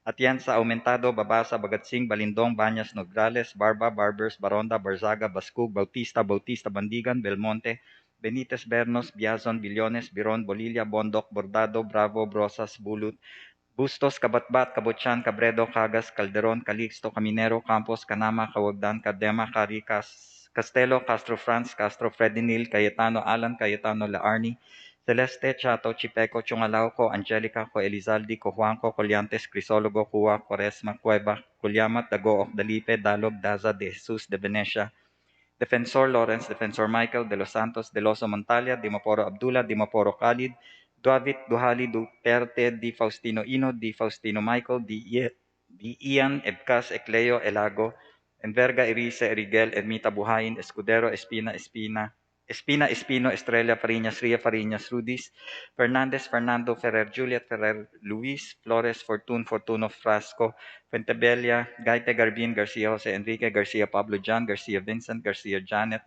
Atienza Aumentado Babasa Bagatsing Balindong Banyas Nograles Barba Barbers Baronda Barzaga Bascug Bautista Bandigan Belmonte Benitez Bernos, Biazon, Billones, Biron, Bolilla, Bondok, Bordado, Bravo, Brosas, Bulut, Bustos, Kabatbat, Kabutyan, Cabredo, Cagas, Calderon, Calixto, Caminero, Campos, Canama, Cawagdan, Cadema, Caricas, Castelo, Castro France, Castro Fredinil, Cayetano Alan, Cayetano Laarni, Celeste, Chato, Chipeco, Chungalauco, Angelica, Co Elizaldi, Co Juanco, Colliantes, Crisologo, Cua, Quaresma, Cueva, Culyamat, Dagook, Dalipe, Dalog, Daza, De Jesus, De Venecia, Defensor Lawrence, Defensor Michael, De Los Santos, De Loso Montalia, Dimaporo Abdullah, Dimaporo Khalid, Duavit Duhali Duterte, Di Faustino Ino, Di Faustino Michael, Di Ian Ebcas Ecleo Elago, Enverga Erice Erigel, Ermita Buhayin, Escudero Espino Estrella Fariñas, Ria Fariñas Rudis, Fernandez Fernando Ferrer Juliet Ferrer Luis Flores Fortuno Frasco, Fuentebella, Gaite Garbin, Garcia Jose Enrique, Garcia Pablo John, Garcia Vincent, Garcia Janet,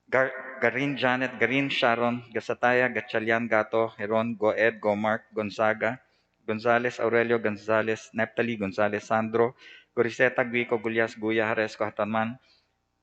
Garin Janet, Garin Sharon, Gasataya, Gatchalian Gato, Heron, Goed, Gomark, Gonzaga, Gonzales Aurelio Gonzales, Neptali Gonzales Sandro, Goriseta Guico Gulyas Guya Haresco Hataman,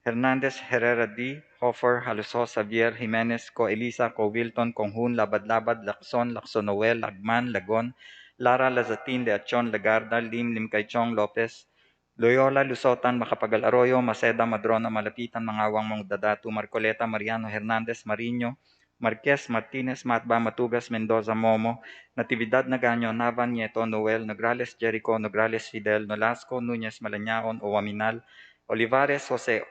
Hernandez Herrera D. Hofer, Haluso, Xavier, Jimenez, Co Elisa, Co Wilton, Conghun, Labad-Labad, Lacson Noel, Lagman, Lagon, Lara Lazatin, De Achon, Lagarda, Lim Kaychong, Lopez, Loyola, Lusotan, Macapagal Arroyo, Maceda, Madrona, Malapitan, Mangawang Mongdadatu, Marcoleta, Mariano Hernandez, Mariño, Marquez, Martinez, Matba, Matugas, Mendoza, Momo, Natividad Nagaño, Navan, Nieto, Noel, Nograles, Jericho, Nograles, Fidel, Nolasco, Núñez, Malañaon, Owaminal, Olivares, Jose,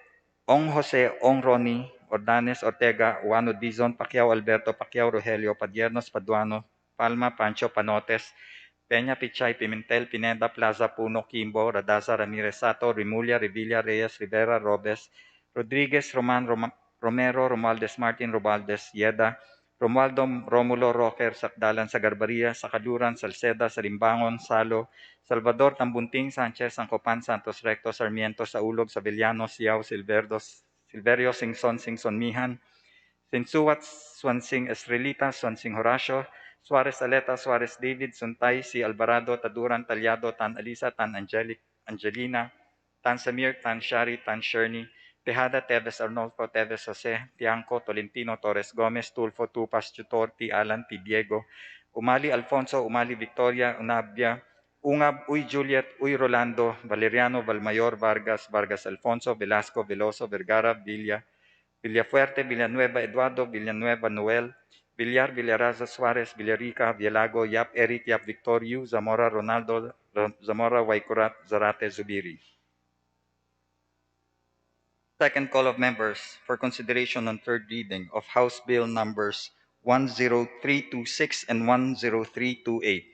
Ong Ronnie, Ordanes, Ortega, Juano Dizon, Pacquiao Alberto, Pacquiao Rogelio, Padiernos, Paduano, Palma, Pancho, Panotes, Peña, Pichay, Pimentel, Pineda, Plaza, Puno, Kimbo, Radaza, Ramirez Sato, Rimulya, Revilla, Reyes, Rivera, Robes, Rodriguez, Romero, Romualdez Martin, Robaldes, Yeda, Romualdo Romulo Rocker, Sakdalan sa Garbaria, Sakaluran, Salceda, Salimbangon, Salo, Salvador Tambunting, Sanchez, Sangcopan, Santos Recto, Sarmiento, Saulog, Sabellano, Siao, Silverio, Singson, Singson Mihan, Sinsuwat, Swansing Estrelita, Swansing Horacio, Suarez Aleta, Suarez David, Suntay, si Alvarado, Taduran, Talyado, Tan Alisa, Tan Angelina, Tan Samir, Tan Shari, Tan Sherny, Tejada, Teves Arnolfo, Teves Jose, Tiangco, Tolentino, Torres Gomez, Tulfo, Tupas, Tutor, T. Alan, T. Diego, Umali Alfonso, Umali Victoria, Unabia, Ungab, Uy Juliet, Uy Rolando, Valeriano, Valmayor, Vargas, Vargas Alfonso, Velasco, Veloso, Vergara, Villafuerte, Villanueva Eduardo, Villanueva Noel, Villar, Villaraza Suarez, Villarica, Villago, Yap Eric, Yap Victorio, Zamora Ronaldo, Zamora Waikurat, Zarate Zubiri. Second call of members for consideration on third reading of House Bill numbers 10326 and 10328.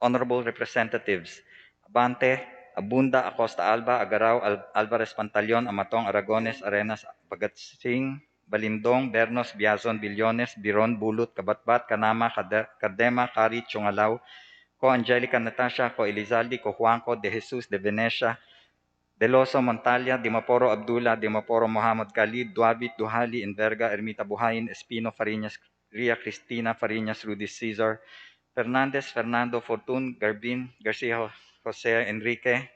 Honorable Representatives Abante, Abunda, Acosta Alba, Agaraw, Alvarez Pantaleon, Amatong, Aragones, Arenas, Pagatsing, Balindong, Bernos, Biazon, Billones, Biron, Bulut, Kabatbat, Kanama, Cardema, Kari, Chungalaw, Ko Angelica Natasha, Ko Elizalde, Ko Juanco, De Jesus, De Venecia, Deloso, Montalia, Dimaporo, Abdullah, Dimaporo, Muhammad Khalid, Duabit, Duhali, Enverga, Ermita Buhayin, Espino, Fariñas, Ria Cristina, Fariñas, Rudy Cesar, Fernandez, Fernando, Fortun, Garbin, Garcia, Jose Enrique,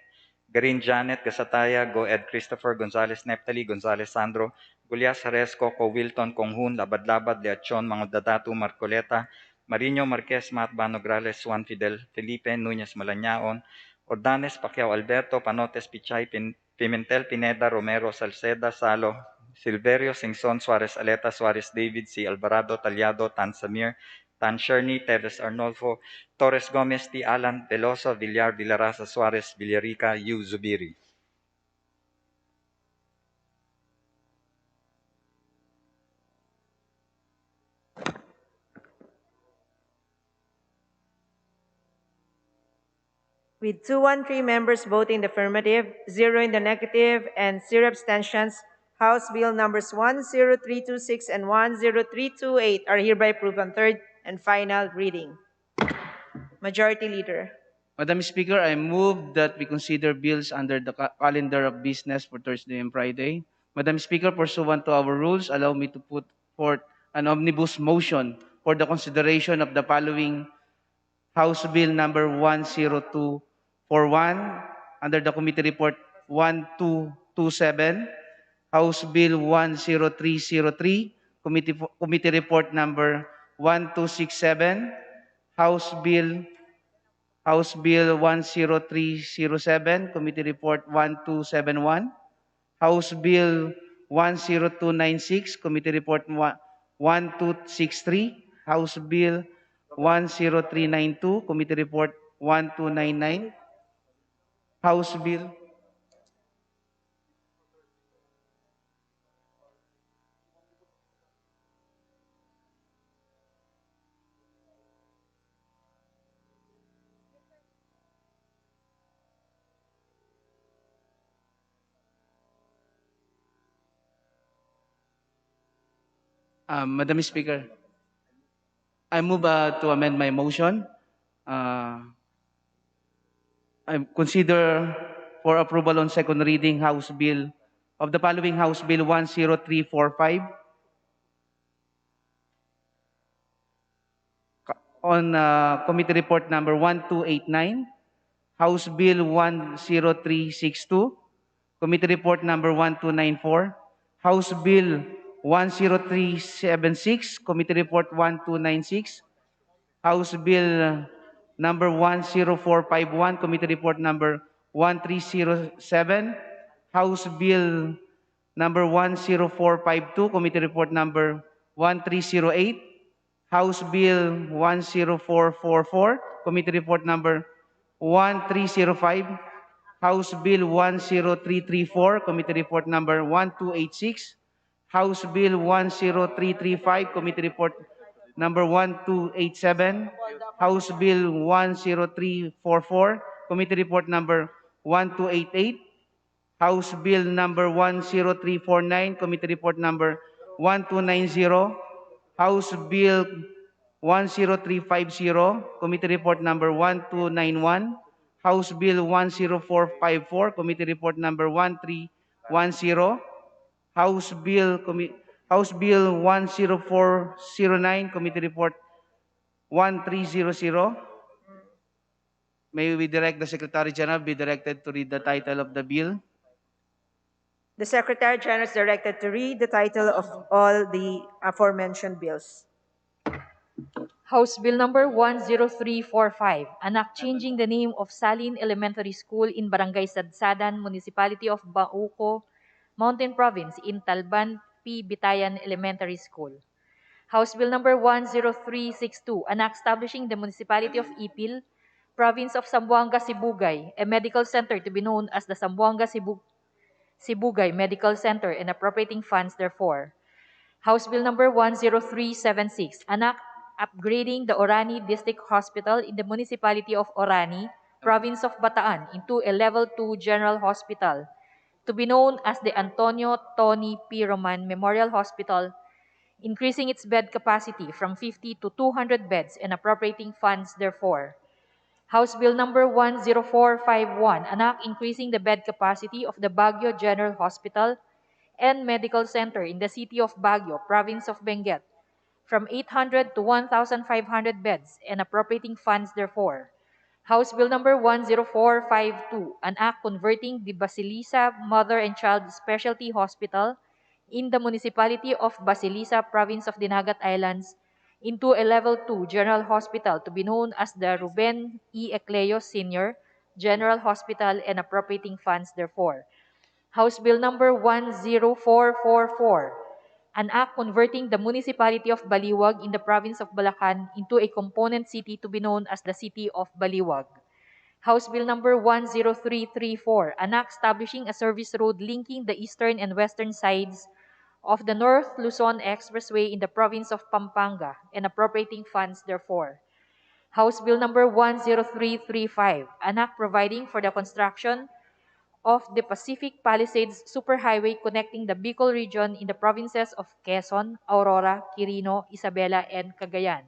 Garin Janet, Gasataya, Goed Christopher, Gonzales Neptali, Gonzales Sandro, Gulyas Haresco, Co Wilton, Konghun, Labad-Labad, Leachon, Mangudadatu, Marcoleta, Marino Marquez, Matt Banograles, Juan Fidel, Felipe, Núñez Malañaon, Ordanes, Pacquiao Alberto, Panotes, Pichay, Pimentel, Pineda, Romero, Salceda, Salo, Silverio, Singson, Suarez Aleta, Suarez David, C. Alvarado, Talyado, Tan Samir, Tan Sherny, Teves Arnolfo, Torres Gomez, T. Alan, Veloso, Villar, Villarasa, Suarez, Villarica, U. Zubiri. With 213 members voting the affirmative, 0 in the negative, and 0 abstentions, House Bill numbers 10326 and 10328 are hereby approved on third and final reading. Majority Leader. Madam Speaker, I move that we consider bills under the calendar of business for Thursday and Friday. Madam Speaker, pursuant to our rules, allow me to put forth an omnibus motion for the consideration of the following House Bill number 10241 under the Committee Report 1227, House Bill 10303, Committee Report number 1267, House Bill 10307, Committee Report 1271, House Bill 10296, Committee Report 1263, House Bill 10392, Committee Report 1299, House Bill Madam Speaker, I move to amend my motion. I consider for approval on second reading House Bill of the following House Bill 10345 on Committee Report number 1289, House Bill 10362, Committee Report number 1294, House Bill 10376, Committee Report 1296, House Bill number 10451, Committee Report number 1307, House Bill number 10452, Committee Report number 1308, House Bill 10444, Committee Report number 1305, House Bill 10334, Committee Report number 1286, House Bill 10335, Committee Report number 1287, House Bill 10344, Committee Report number 1288, House Bill number 10349, Committee Report number 1290, House Bill 10350, Committee Report number 1291. House Bill 10454, Committee Report number 1310. House Bill 10409, Committee Report 1300. May we direct the Secretary General be directed to read the title of the bill? The Secretary General is directed to read the title of all the aforementioned bills. House Bill number 10345, an act changing the name of Salin Elementary School in Barangay Sadsadan, Municipality of Bauco, Mountain Province in Talban P. Bitayan Elementary School. House Bill number 10362, an act establishing the Municipality of Ipil, Province of Zamboanga, Sibugay, a medical center to be known as the Zamboanga Sibugay Medical Center and appropriating funds therefor. House Bill number 10376, an act upgrading the Orani District Hospital in the Municipality of Orani, Province of Bataan into a Level 2 General Hospital to be known as the Antonio Tony P. Roman Memorial Hospital, increasing its bed capacity from 50 to 200 beds and appropriating funds therefor. House Bill number 10451, an act increasing the bed capacity of the Baguio General Hospital and Medical Center in the city of Baguio, province of Benguet, from 800 to 1,500 beds and appropriating funds therefor. House Bill number 10452, an act converting the Basilisa Mother and Child Specialty Hospital in the municipality of Basilisa, province of Dinagat Islands, into a Level 2 General Hospital to be known as the Ruben E. Ecleo Sr. General Hospital and appropriating funds therefor. House Bill number 10444, an act converting the municipality of Baliwag in the province of Bulacan into a component city to be known as the city of Baliwag. House Bill number 10334, an act establishing a service road linking the eastern and western sides of the North Luzon Expressway in the province of Pampanga and appropriating funds therefor. House Bill number 10335, an act providing for the construction of the Pacific Palisades Superhighway connecting the Bicol region in the provinces of Quezon, Aurora, Quirino, Isabela, and Cagayan.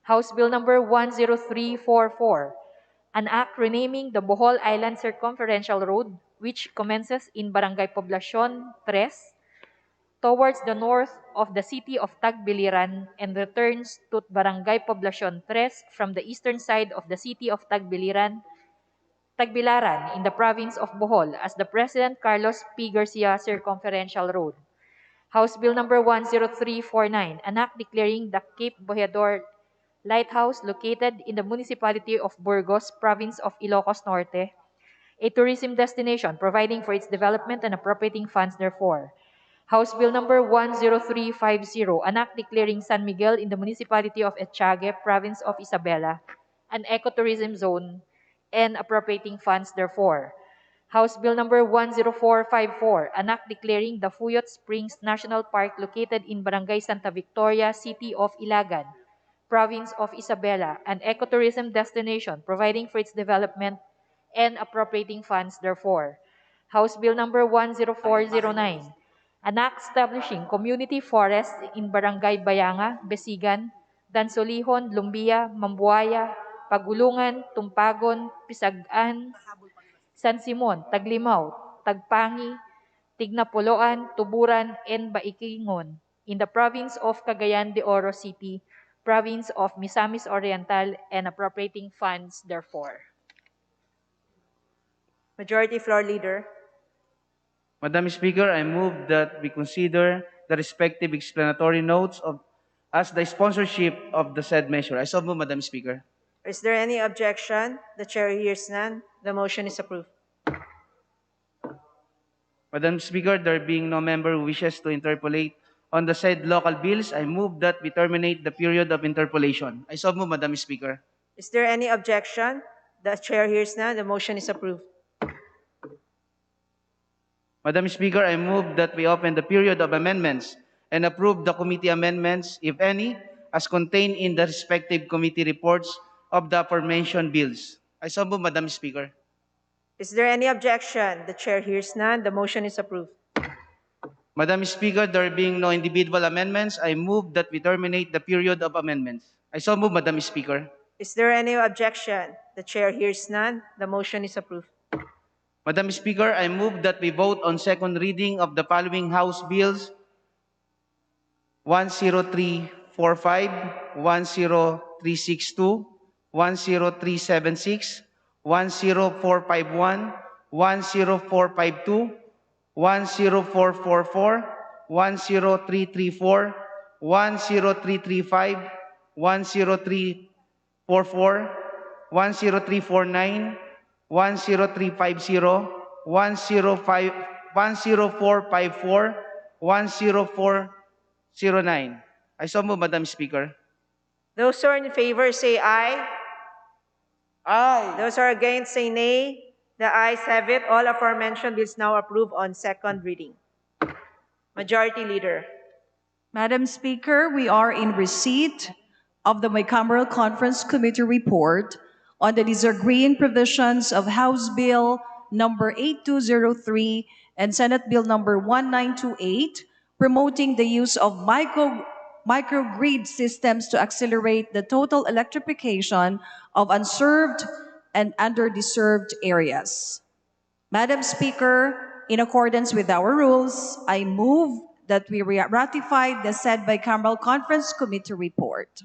House Bill number 10344, an act renaming the Bohol Island Circumferential Road, which commences in Barangay Poblacion 3 towards the north of the city of Tagbiliran and returns to Barangay Poblacion 3 from the eastern side of the city of Tagbilaran in the province of Bohol as the President Carlos P. Garcia Circumferential Road. House Bill number 10349, an act declaring the Cape Boyador Lighthouse located in the municipality of Burgos, province of Ilocos Norte, a tourism destination, providing for its development and appropriating funds therefor. House Bill number 10350, an act declaring San Miguel in the municipality of Etiague, province of Isabela, an ecotourism zone and appropriating funds therefor. House Bill number 10454, an act declaring the Fuyot Springs National Park located in Barangay Santa Victoria, City of Ilagan, province of Isabela, an ecotourism destination, providing for its development and appropriating funds therefor. House Bill number 10409, an act establishing community forests in Barangay Bayanga, Besigan, Dansolihon, Lumbia, Mambuaya, Pagulungan, Tumpagon, Pisagan, San Simon, Taglimao, Tagpangi, Tignapoloan, Tuburan, and Baikingon in the province of Cagayan de Oro City, province of Misamis Oriental, and appropriating funds therefor. Majority Floor Leader. Madam Speaker, I move that we consider the respective explanatory notes as the sponsorship of the said measure. I so move, Madam Speaker. Is there any objection? The chair hears none. The motion is approved. Madam Speaker, there being no member who wishes to interpolate on the said local bills, I move that we terminate the period of interpolation. I so move, Madam Speaker. Is there any objection? The chair hears none. The motion is approved. Madam Speaker, I move that we open the period of amendments and approve the committee amendments, if any, as contained in the respective committee reports of the aforementioned bills. I so move, Madam Speaker. Is there any objection? The chair hears none. The motion is approved. Madam Speaker, there being no individual amendments, I move that we terminate the period of amendments. I so move, Madam Speaker. Is there any objection? The chair hears none. The motion is approved. Madam Speaker, I move that we vote on second reading of the following House bills: 10345, 10362, 10376, 10451, 10452, 10444, 10334, 10335, 10344, 10349, 10350, 105, 10454, 10409. I so move, Madam Speaker. Those who are in favor say aye. Aye. Those who are against say nay. The ayes have it. All aforementioned bills now approved on second reading. Majority Leader. Madam Speaker, we are in receipt of the bicameral conference committee report on the disagreeing provisions of House Bill number 8203 and Senate Bill number 1928, promoting the use of microgrid systems to accelerate the total electrification of unserved and underserved areas. Madam Speaker, in accordance with our rules, I move that we ratify the said bicameral conference committee report.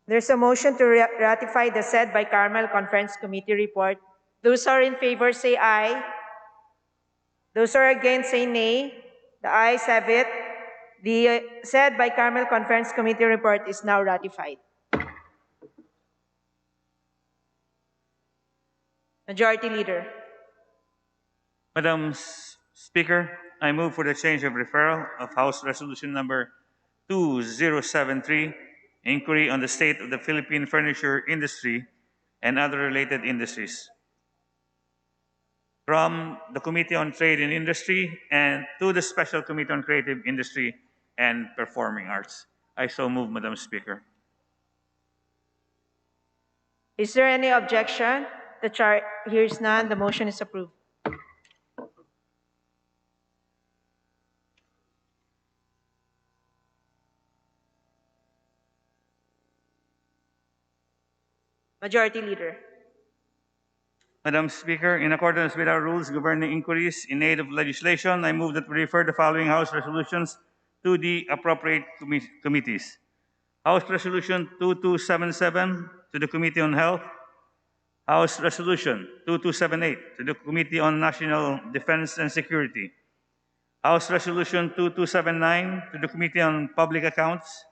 There's a motion to ratify the said bicameral conference committee report. Those who are in favor say aye. Those who are against say nay. The ayes have it. The said bicameral conference committee report is now ratified. Majority Leader. Madam Speaker, I move for the change of referral of House Resolution number 2073, inquiry on the state of the Philippine furniture industry and other related industries, from the Committee on Trade and Industry and to the Special Committee on Creative Industry and Performing Arts. I so move, Madam Speaker. Is there any objection? The chair hears none. The motion is approved. Majority Leader. Madam Speaker, in accordance with our rules governing inquiries in aid of legislation, I move that we refer the following House resolutions to the appropriate committees. House Resolution 2277 to the Committee on Health, House Resolution 2278 to the Committee on National Defense and Security, House Resolution 2279 to the Committee on Public Accounts,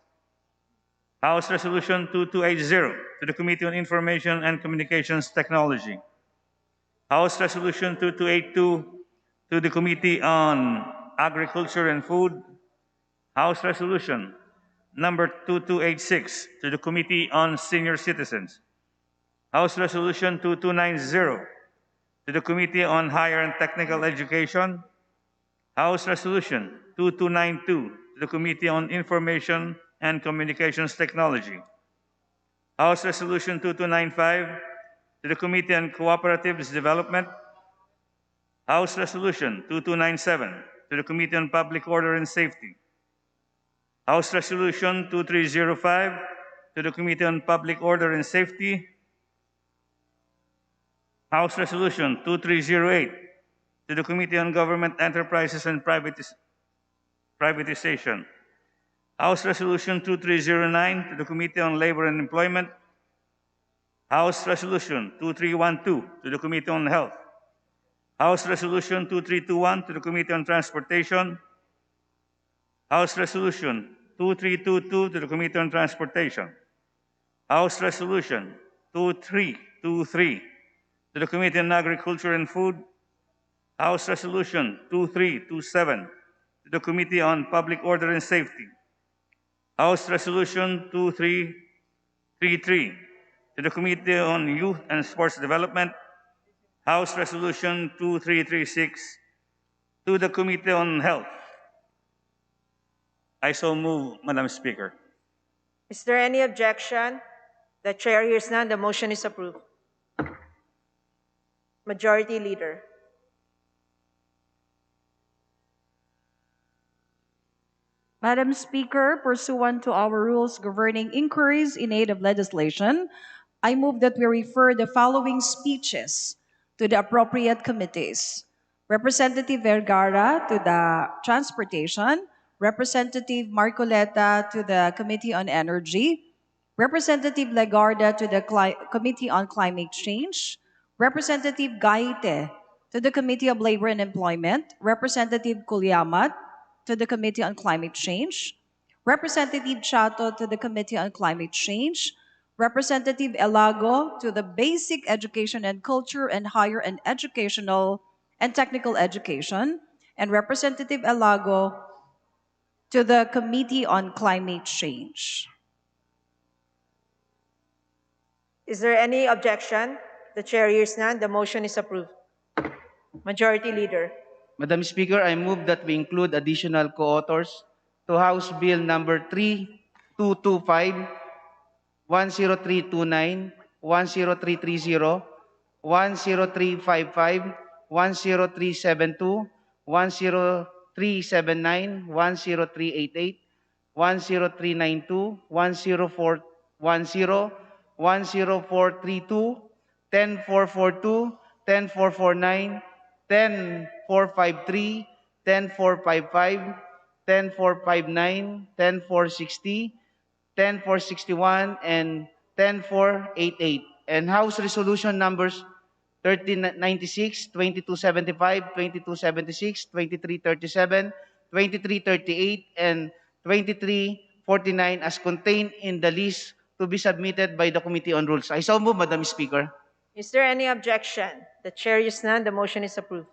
House Resolution 2280 to the Committee on Information and Communications Technology, House Resolution 2282 to the Committee on Agriculture and Food, House Resolution number 2286 to the Committee on Senior Citizens, House Resolution 2290 to the Committee on Higher and Technical Education, House Resolution 2292 to the Committee on Information and Communications Technology, House Resolution 2295 to the Committee on Cooperatives Development, House Resolution 2297 to the Committee on Public Order and Safety, House Resolution 2305 to the Committee on Public Order and Safety, House Resolution 2308 to the Committee on Government Enterprises and Privatization, House Resolution 2309 to the Committee on Labor and Employment, House Resolution 2312 to the Committee on Health, House Resolution 2321 to the Committee on Transportation, House Resolution 2322 to the Committee on Transportation, House Resolution 2323 to the Committee on Agriculture and Food, House Resolution 2327 to the Committee on Public Order and Safety, House Resolution 2333 to the Committee on Youth and Sports Development, House Resolution 2336 to the Committee on Health. I so move, Madam Speaker. Is there any objection? The chair hears none. The motion is approved. Majority Leader. Madam Speaker, pursuant to our rules governing inquiries in aid of legislation, I move that we refer the following speeches to the appropriate committees. Representative Vergara to the Transportation, Representative Marcoleta to the Committee on Energy, Representative Legarda to the Committee on Climate Change, Representative Gaite to the Committee of Labor and Employment, Representative Kulyamat to the Committee on Climate Change, Representative Chato to the Committee on Climate Change, Representative Elago to the Basic Education and Culture and Higher and Educational and Technical Education, and Representative Elago to the Committee on Climate Change. Is there any objection? The chair hears none. The motion is approved. Majority Leader. Madam Speaker, I move that we include additional co-authors to House Bill number 3225, 10329, 10330, 10355, 10372, 10379, 10388, 10392, 10410, 10432, 10442, 10449, 10453, 10455, 10459, 10460, 10461 and 10488, and House Resolution numbers 1396, 2275, 2276, 2337, 2338, and 2349 as contained in the list to be submitted by the Committee on Rules. I so move, Madam Speaker. Is there any objection? The chair hears none. The motion is approved.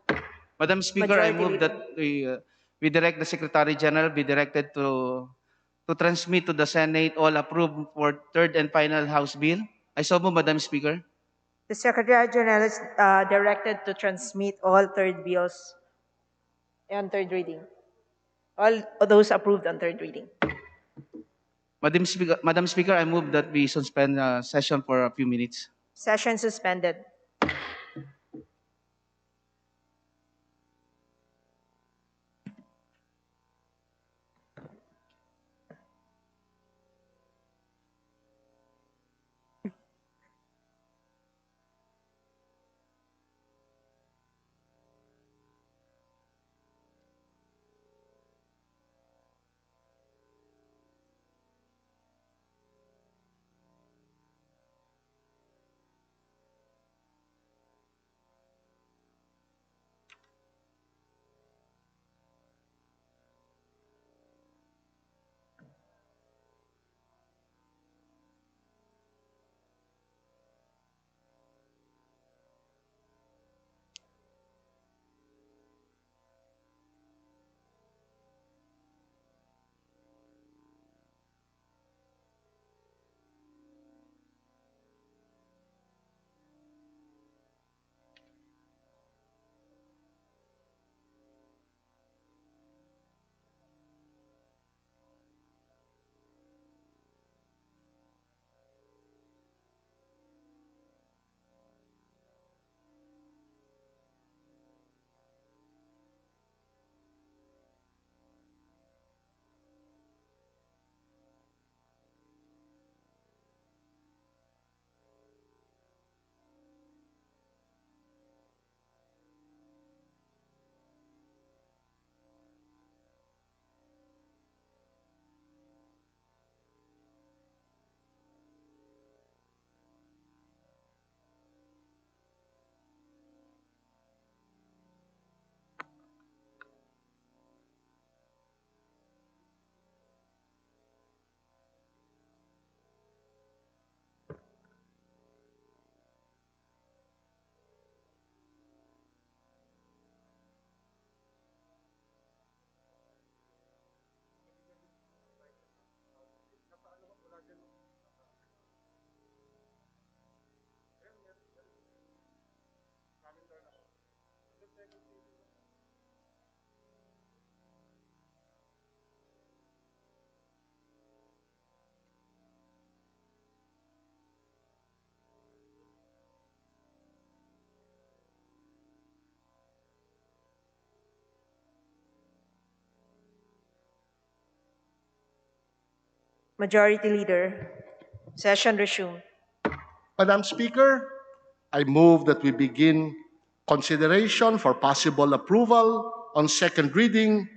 Madam Speaker, I Majority move Leader. that we direct the Secretary General be directed to transmit to the Senate all approved for third and final House bill. I so move, Madam Speaker. The Secretary General is directed to transmit all third bills on third reading. All those approved on third reading. Madam Speaker, I move that we suspend session for a few minutes. Session suspended. Majority Leader. Session resumed. Madam Speaker, I move that we begin consideration for possible approval on second reading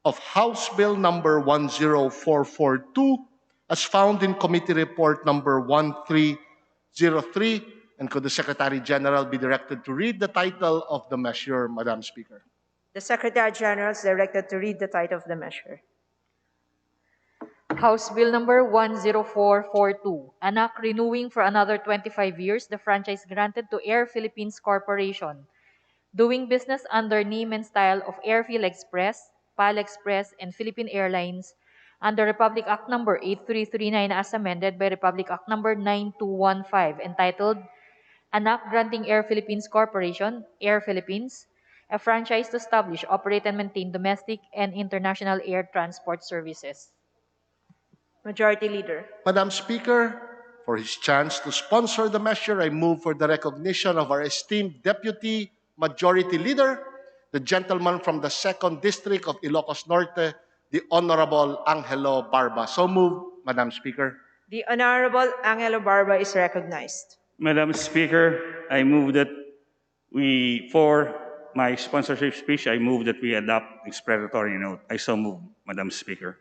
of House Bill number 10442 as found in Committee Report number 1303. And could the Secretary General be directed to read the title of the measure, Madam Speaker? The Secretary General is directed to read the title of the measure. House Bill number 10442, an act renewing for another 25 years the franchise granted to Air Philippines Corporation, doing business under name and style of Airfield Express, PAL Express, and Philippine Airlines under Republic Act number 8339 as amended by Republic Act number 9215, entitled An Act Granting Air Philippines Corporation, Air Philippines, a franchise to establish, operate, and maintain domestic and international air transport services. Majority Leader. Madam Speaker, for his chance to sponsor the measure, I move for the recognition of our esteemed Deputy Majority Leader, the gentleman from the 2nd District of Ilocos Norte, the Honorable Angelo Barba. So moved, Madam Speaker. The Honorable Angelo Barba is recognized. Madam Speaker, I move that for my sponsorship speech, I move that we adopt explanatory note. I so move, Madam Speaker.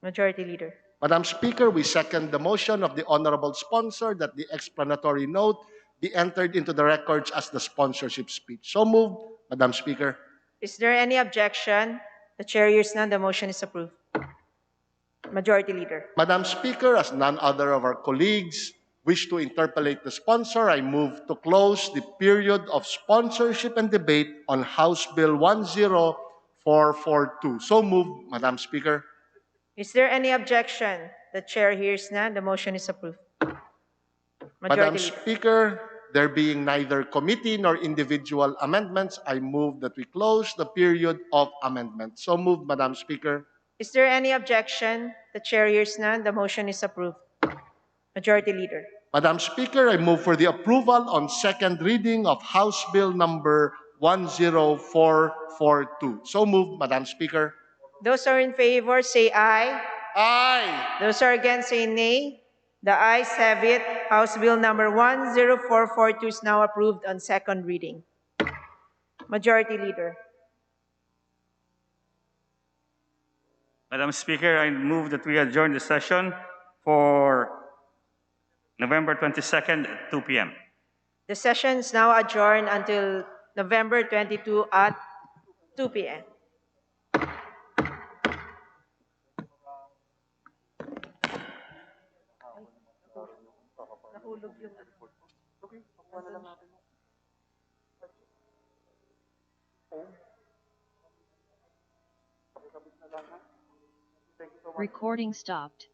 Majority Leader. Madam Speaker, we second the motion of the honorable sponsor that the explanatory note be entered into the records as the sponsorship speech. So moved, Madam Speaker. Is there any objection? The chair hears none. The motion is approved. Majority Leader. Madam Speaker, as none other of our colleagues wish to interpolate the sponsor, I move to close the period of sponsorship and debate on House Bill 10442. So moved, Madam Speaker. Is there any objection? The chair hears none. The motion is approved. Madam Majority Leader. Speaker, there being neither committee nor individual amendments, I move that we close the period of amendment. So moved, Madam Speaker. Is there any objection? The chair hears none. The motion is approved. Majority Leader. Madam Speaker, I move for the approval on second reading of House Bill number 10442. So moved, Madam Speaker. Those who are in favor say aye. Aye. Those who are against say nay. The ayes have it. House Bill number 10442 is now approved on second reading. Majority Leader. Madam Speaker, I move that we adjourn the session for November 22nd at 2 p.m. The session is now adjourned until November 22 at 2 p.m. Recording stopped.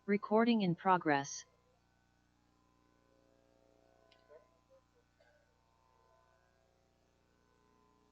Recording in progress.